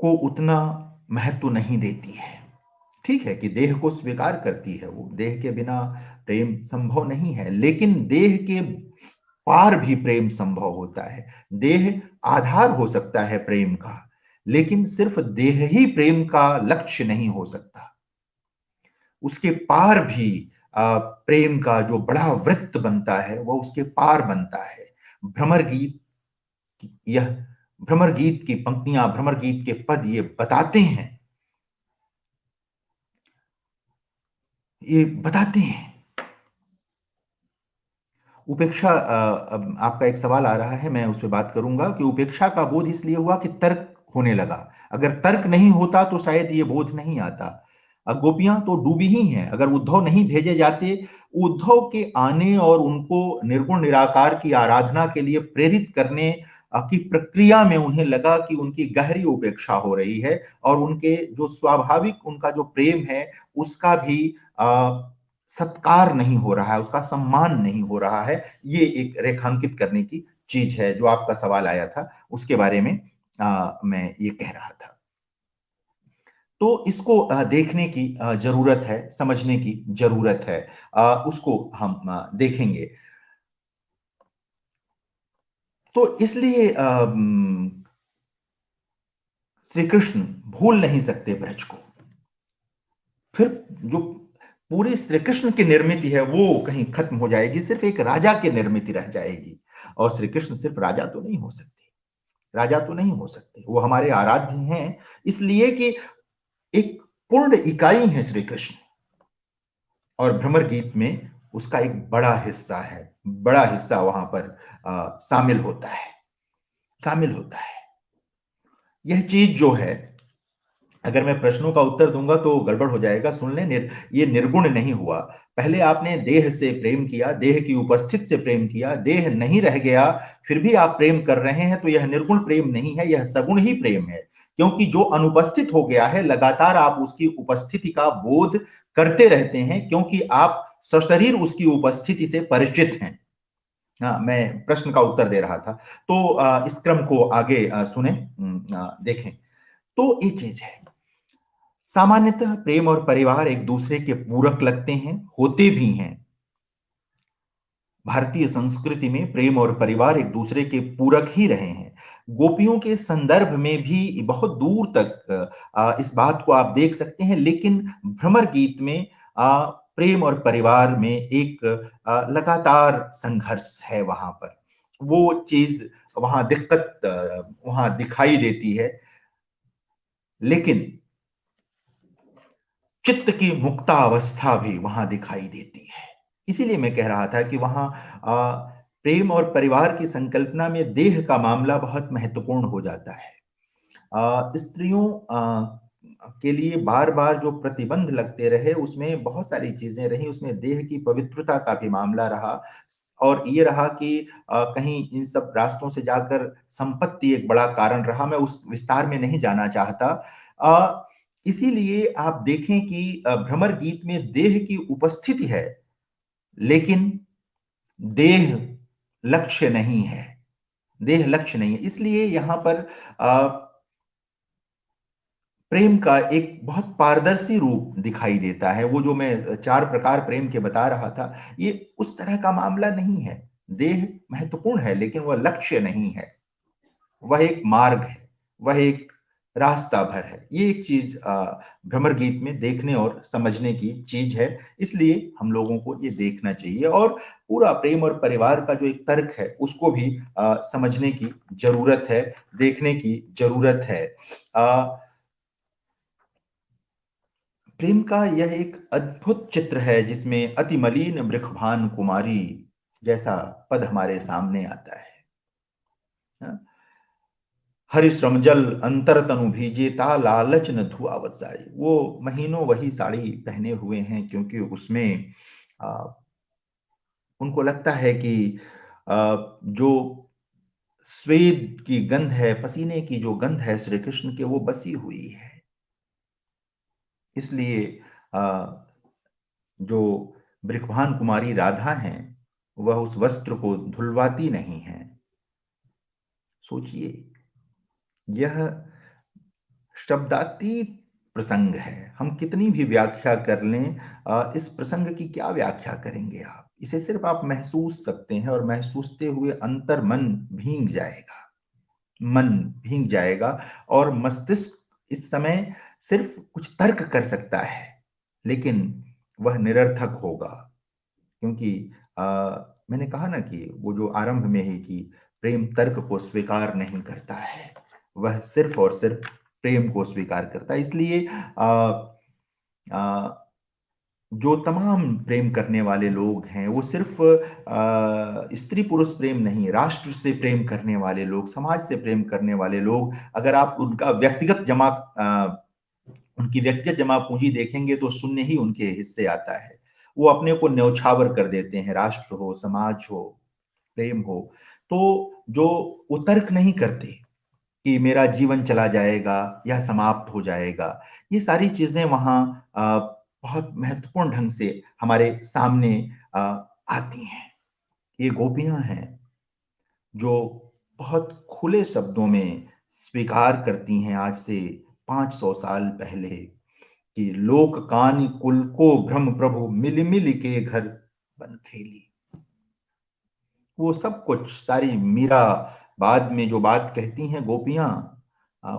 Speaker 2: को उतना महत्व नहीं देती है। ठीक है कि देह को स्वीकार करती है, वो देह के बिना प्रेम संभव नहीं है, लेकिन देह के पार भी प्रेम संभव होता है। देह आधार हो सकता है प्रेम का, लेकिन सिर्फ देह ही प्रेम का लक्ष्य नहीं हो सकता। उसके पार भी प्रेम का जो बड़ा वृत्त बनता है वह उसके पार बनता है। भ्रमर गीत, यह भ्रमर गीत की पंक्तियां, भ्रमर गीत के पद ये बताते हैं, ये बताते हैं। उपेक्षा, आपका एक सवाल आ रहा है, मैं उस पर बात करूंगा कि उपेक्षा का बोध इसलिए हुआ कि तर्क होने लगा। अगर तर्क नहीं होता तो शायद ये बोध नहीं आता। गोपियां तो डूबी ही हैं। अगर उद्धव नहीं भेजे जाते, उद्धव के आने और उनको निर्गुण निराकार की आराधना के लिए प्रेरित करने की प्रक्रिया में उन्हें लगा कि उनकी गहरी उपेक्षा हो रही है और उनके जो स्वाभाविक उनका जो प्रेम है उसका भी सत्कार नहीं हो रहा है, उसका सम्मान नहीं हो रहा है। ये एक रेखांकित करने की चीज है। जो आपका सवाल आया था उसके बारे में मैं ये कह रहा था। तो इसको देखने की जरूरत है, समझने की जरूरत है। उसको हम देखेंगे। तो इसलिए श्री कृष्ण भूल नहीं सकते ब्रज को। फिर जो पूरी श्री कृष्ण की निर्मित है वो कहीं खत्म हो जाएगी, सिर्फ एक राजा की निर्मित रह जाएगी। और श्री कृष्ण सिर्फ राजा तो नहीं हो सकते, राजा तो नहीं हो सकते, वो हमारे आराध्य हैं। इसलिए कि एक पूर्ण इकाई है श्री कृष्ण, और भ्रमर गीत में उसका एक बड़ा हिस्सा है, बड़ा हिस्सा वहां पर शामिल होता है, शामिल होता है। यह चीज जो है, अगर मैं प्रश्नों का उत्तर दूंगा तो गड़बड़ हो जाएगा। सुन लें, ये निर्गुण नहीं हुआ। पहले आपने देह से प्रेम किया, देह की उपस्थिति से प्रेम किया, देह नहीं रह गया, फिर भी आप प्रेम कर रहे हैं, तो यह निर्गुण प्रेम नहीं है, यह सगुण ही प्रेम है। क्योंकि जो अनुपस्थित हो गया है, लगातार आप उसकी उपस्थिति का बोध करते रहते हैं, क्योंकि आप सशरीर उसकी उपस्थिति से परिचित हैं। हाँ, मैं प्रश्न का उत्तर दे रहा था। तो इस क्रम को आगे सुने, देखें। तो ये चीज है, सामान्यतः प्रेम और परिवार एक दूसरे के पूरक लगते हैं, होते भी हैं। भारतीय संस्कृति में प्रेम और परिवार एक दूसरे के पूरक ही रहे हैं। गोपियों के संदर्भ में भी बहुत दूर तक इस बात को आप देख सकते हैं। लेकिन भ्रमर गीत में प्रेम और परिवार में एक लगातार संघर्ष है। वहां पर वो चीज, वहां दिक्कत वहां दिखाई देती है। लेकिन चित्त की मुक्तावस्था भी वहां दिखाई देती है। इसीलिए मैं कह रहा था कि वहां प्रेम और परिवार की संकल्पना में देह का मामला बहुत महत्वपूर्ण हो जाता है। स्त्रियों के लिए बार बार जो प्रतिबंध लगते रहे, उसमें बहुत सारी चीजें रही। उसमें देह की पवित्रता का भी मामला रहा, और ये रहा कि कहीं इन सब रास्तों से जाकर संपत्ति एक बड़ा कारण रहा। मैं उस विस्तार में नहीं जाना चाहता। इसीलिए आप देखें कि भ्रमर गीत में देह की उपस्थिति है, लेकिन देह लक्ष्य नहीं है। देह लक्ष्य नहीं है। इसलिए यहां पर प्रेम का एक बहुत पारदर्शी रूप दिखाई देता है। वो जो मैं 4 प्रकार प्रेम के बता रहा था, ये उस तरह का मामला नहीं है। देह महत्वपूर्ण है, लेकिन वह लक्ष्य नहीं है। वह एक मार्ग है, वह एक रास्ता भर है। ये एक चीज भ्रमर गीत में देखने और समझने की चीज है। इसलिए हम लोगों को ये देखना चाहिए, और पूरा प्रेम और परिवार का जो एक तर्क है, उसको भी समझने की जरूरत है, देखने की जरूरत है। प्रेम का यह एक अद्भुत चित्र है, जिसमें अति मलिन वृषभान कुमारी जैसा पद हमारे सामने आता है। हरि श्रम जल अंतर तनु भीजे ता लालच न धुआवत साड़ी। वो महीनों वही साड़ी पहने हुए हैं, क्योंकि उसमें उनको लगता है कि जो स्वेद की गंध है, पसीने की जो गंध है श्री कृष्ण के, वो बसी हुई है। इसलिए जो वृषभान कुमारी राधा हैं, वह उस वस्त्र को धुलवाती नहीं है। सोचिए, यह शब्दातीत प्रसंग है। हम कितनी भी व्याख्या कर लें, इस प्रसंग की क्या व्याख्या करेंगे आप? इसे सिर्फ आप महसूस सकते हैं, और महसूसते हुए अंतर मन भींग जाएगा। मन भींग जाएगा, और मस्तिष्क इस समय सिर्फ कुछ तर्क कर सकता है, लेकिन वह निरर्थक होगा। क्योंकि मैंने कहा ना कि वो जो आरंभ में ही कि प्रेम तर्क को स्वीकार नहीं करता है, वह सिर्फ और सिर्फ प्रेम को स्वीकार करता है। इसलिए जो तमाम प्रेम करने वाले लोग हैं, वो सिर्फ स्त्री पुरुष प्रेम नहीं, राष्ट्र से प्रेम करने वाले लोग, समाज से प्रेम करने वाले लोग, अगर आप उनका उनकी व्यक्तिगत जमा पूंजी देखेंगे, तो शून्य ही उनके हिस्से आता है। वो अपने को न्यौछावर कर देते हैं, राष्ट्र हो, समाज हो, प्रेम हो। तो जो वो तर्क नहीं करते कि मेरा जीवन चला जाएगा या समाप्त हो जाएगा, ये सारी चीजें वहां बहुत महत्वपूर्ण ढंग से हमारे सामने आती हैं। ये गोपियां हैं जो बहुत खुले शब्दों में स्वीकार करती हैं, आज से 500 साल पहले, कि लोक कानि कुल को भ्रम प्रभु मिल मिल के घर बन खेली। वो सब कुछ सारी मीरा बाद में जो बात कहती हैं गोपियां,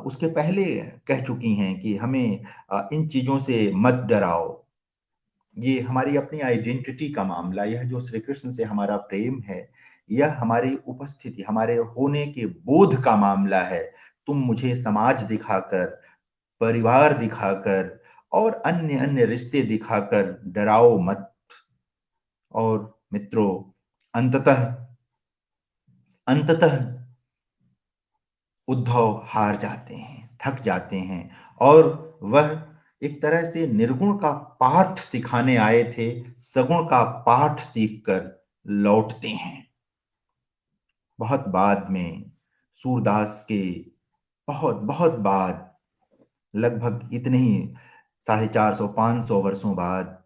Speaker 2: उसके पहले कह चुकी हैं कि हमें इन चीजों से मत डराओ। ये हमारी अपनी आइडेंटिटी का मामला, यह जो श्री कृष्ण से हमारा प्रेम है, यह हमारी उपस्थिति, हमारे होने के बोध का मामला है। तुम मुझे समाज दिखाकर, परिवार दिखाकर और अन्य अन्य रिश्ते दिखाकर डराओ मत। और मित्रों, अंततः अंततः उद्धव हार जाते हैं, थक जाते हैं, और वह एक तरह से निर्गुण का पाठ सिखाने आए थे, सगुण का पाठ सीखकर लौटते हैं। बहुत बाद में, सूरदास के बहुत बहुत बाद, लगभग इतने ही 450-500 वर्षों बाद,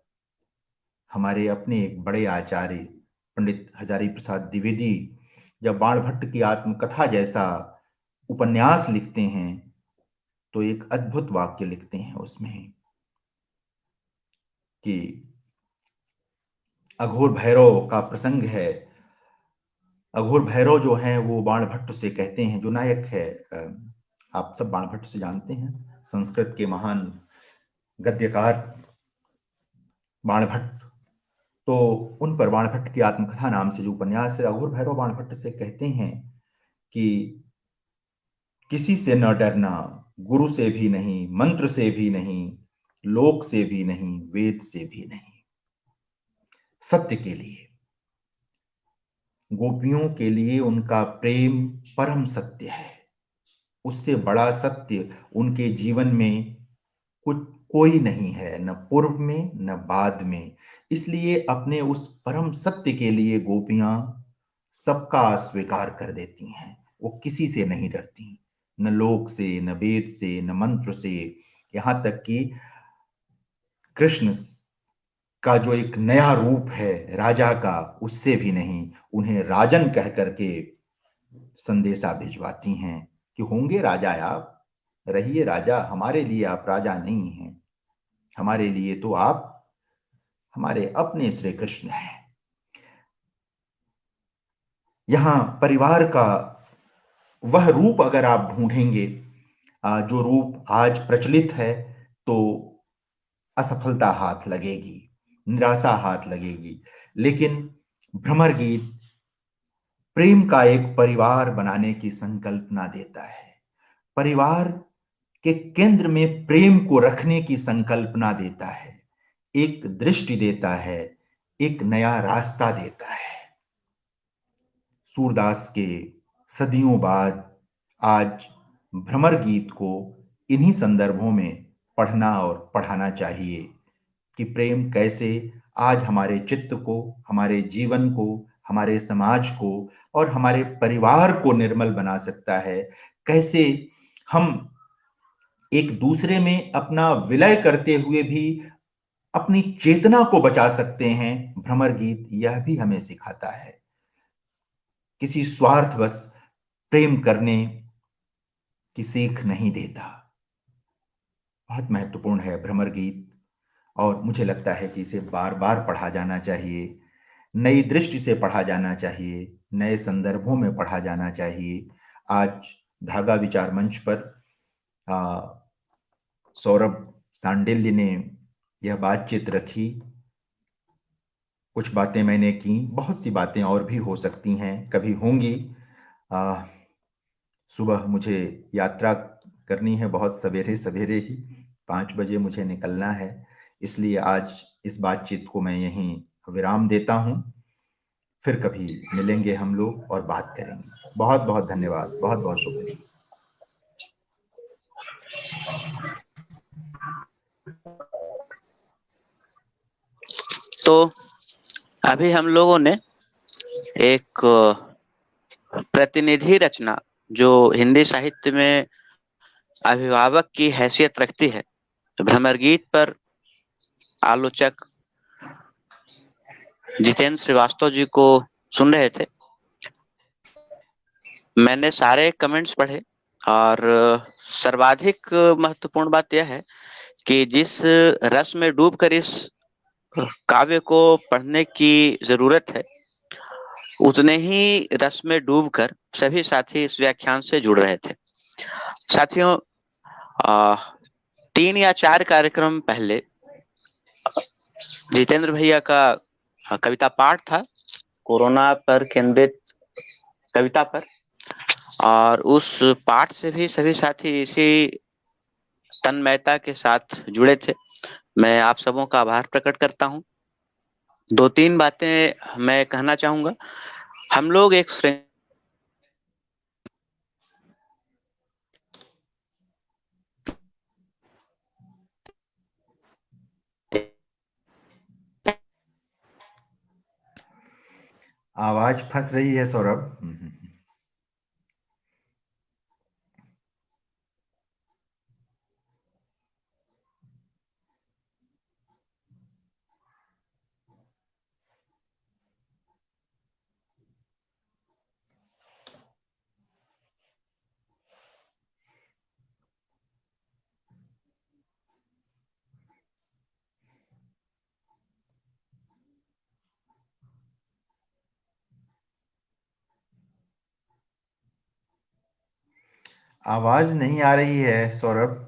Speaker 2: हमारे अपने एक बड़े आचार्य पंडित हजारी प्रसाद द्विवेदी जब बाणभट्ट की आत्मकथा जैसा उपन्यास लिखते हैं, तो एक अद्भुत वाक्य लिखते हैं उसमें कि अघोर भैरव का प्रसंग है। अघोर भैरव जो है, वो बाणभट्ट से कहते हैं, जो नायक है, आप सब बाणभट्ट से जानते हैं, संस्कृत के महान गद्यकार बाणभट्ट। तो उन पर बाणभट्ट की आत्मकथा नाम से जो उपन्यास है, अघोर भैरव बाणभट्ट से कहते हैं कि किसी से न डरना, गुरु से भी नहीं, मंत्र से भी नहीं, लोक से भी नहीं, वेद से भी नहीं, सत्य के लिए। गोपियों के लिए उनका प्रेम परम सत्य है। उससे बड़ा सत्य उनके जीवन में कुछ कोई नहीं है, न पूर्व में न बाद में। इसलिए अपने उस परम सत्य के लिए गोपियां सबका स्वीकार कर देती हैं। वो किसी से नहीं डरती, न लोक से, न वेद से, न मंत्र से, यहां तक कि कृष्ण का जो एक नया रूप है राजा का, उससे भी नहीं। उन्हें राजन कह करके संदेशा भिजवाती हैं कि होंगे राजा आप, रहिए राजा, हमारे लिए आप राजा नहीं हैं, हमारे लिए तो आप हमारे अपने श्री कृष्ण हैं। यहां परिवार का वह रूप अगर आप ढूंढेंगे, जो रूप आज प्रचलित है, तो असफलता हाथ लगेगी, निराशा हाथ लगेगी। लेकिन भ्रमर गीत प्रेम का एक परिवार बनाने की संकल्पना देता है, परिवार के केंद्र में प्रेम को रखने की संकल्पना देता है, एक दृष्टि देता है, एक नया रास्ता देता है। सूरदास के सदियों बाद आज भ्रमर गीत को इन्हीं संदर्भों में पढ़ना और पढ़ाना चाहिए कि प्रेम कैसे आज हमारे चित्त को, हमारे जीवन को, हमारे समाज को और हमारे परिवार को निर्मल बना सकता है। कैसे हम एक दूसरे में अपना विलय करते हुए भी अपनी चेतना को बचा सकते हैं, भ्रमर गीत यह भी हमें सिखाता है। किसी स्वार्थवश प्रेम करने की सीख नहीं देता। बहुत महत्वपूर्ण है भ्रमर गीत, और मुझे लगता है कि इसे बार बार पढ़ा जाना चाहिए, नई दृष्टि से पढ़ा जाना चाहिए, नए संदर्भों में पढ़ा जाना चाहिए। आज धागा विचार मंच पर सौरभ सांडिल्य ने यह बातचीत रखी, कुछ बातें मैंने की, बहुत सी बातें और भी हो सकती हैं, कभी होंगी। सुबह मुझे यात्रा करनी है, बहुत सवेरे सवेरे ही 5 बजे मुझे निकलना है। इसलिए आज इस बातचीत को मैं यहीं विराम देता हूं। फिर कभी मिलेंगे हम लोग और बात करेंगे। बहुत बहुत धन्यवाद, बहुत बहुत शुक्रिया।
Speaker 1: तो अभी हम लोगों ने एक प्रतिनिधि रचना जो हिंदी साहित्य में अभिभावक की हैसियत रखती है, भ्रमर गीत पर आलोचक जितेंद्र श्रीवास्तव जी को सुन रहे थे। मैंने सारे कमेंट्स पढ़े और सर्वाधिक महत्वपूर्ण बात यह है कि जिस रस में डूबकर इस काव्य को पढ़ने की जरूरत है, उतने ही रस में डूबकर सभी साथी इस व्याख्यान से जुड़ रहे थे। साथियों, 3 या 4 कार्यक्रम पहले जितेंद्र भैया का कविता पाठ था, कोरोना पर केंद्रित कविता पर, और उस पाठ से भी सभी साथी इसी तन्मयता के साथ जुड़े थे। मैं आप सबों का आभार प्रकट करता हूं। 2-3 बातें मैं कहना चाहूंगा। हम लोग एक
Speaker 2: आवाज फंस रही है सौरभ। आवाज नहीं आ रही है सौरभ।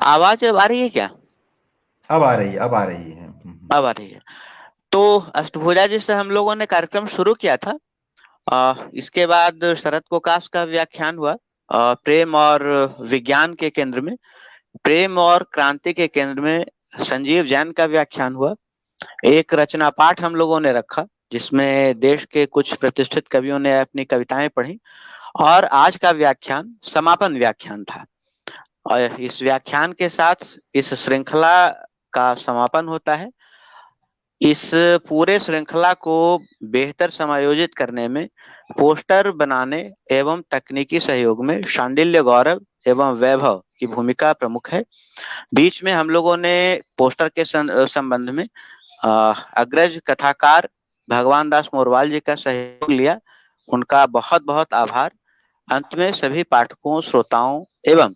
Speaker 1: आवाज अब आ रही है क्या?
Speaker 2: अब आ रही है, अब आ रही है।
Speaker 1: अब आ रही है। तो अष्टभुजा जी से हम लोगों ने कार्यक्रम शुरू किया था। इसके बाद शरद कोकाश का व्याख्यान हुआ। प्रेम और विज्ञान के केंद्र में, प्रेम और क्रांति के केंद्र में संजीव जैन का व्याख्यान हुआ। एक रचना पाठ हम लोगों ने रखा जिसमें देश के कुछ प्रतिष्ठित कवियों ने अपनी कविताएं पढ़ी। और आज का व्याख्यान समापन व्याख्यान था। और इस व्याख्यान के साथ इस श्रृंखला का समापन होता है। इस पूरे श्रृंखला को बेहतर समायोजित करने में, पोस्टर बनाने एवं तकनीकी सहयोग में शांडिल्य गौरव एवं वैभव की भूमिका प्रमुख है। बीच में हम लोगों ने पोस्टर के संबंध में अग्रज कथाकार भगवान दास मोरवाल जी का सहयोग लिया। उनका बहुत बहुत आभार। अंत में सभी पाठकों, श्रोताओं एवं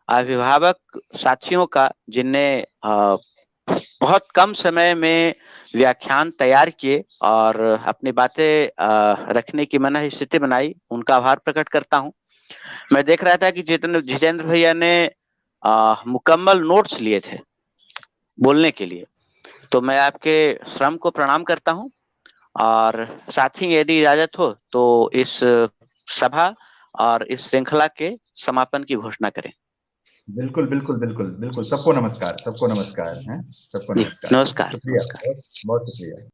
Speaker 1: अभिभावक साथियों का, जिनने बहुत कम समय में व्याख्यान तैयार किए और अपनी बातें रखने की मन स्थिति बनाई, उनका आभार प्रकट करता हूं। मैं देख रहा था कि जितेंद्र भैया ने मुकम्मल नोट्स लिए थे बोलने के लिए, तो मैं आपके श्रम को प्रणाम करता हूं। और साथ ही यदि इजाजत हो तो इस सभा और इस श्रृंखला के समापन की घोषणा करें।
Speaker 2: बिल्कुल बिल्कुल बिल्कुल बिल्कुल, सबको नमस्कार, सबको नमस्कार, हैं सबको
Speaker 1: जी
Speaker 2: नमस्कार।
Speaker 1: नमस्कार
Speaker 2: शुक्रिया,
Speaker 1: नमस्कार।
Speaker 2: बहुत बहुत शुक्रिया।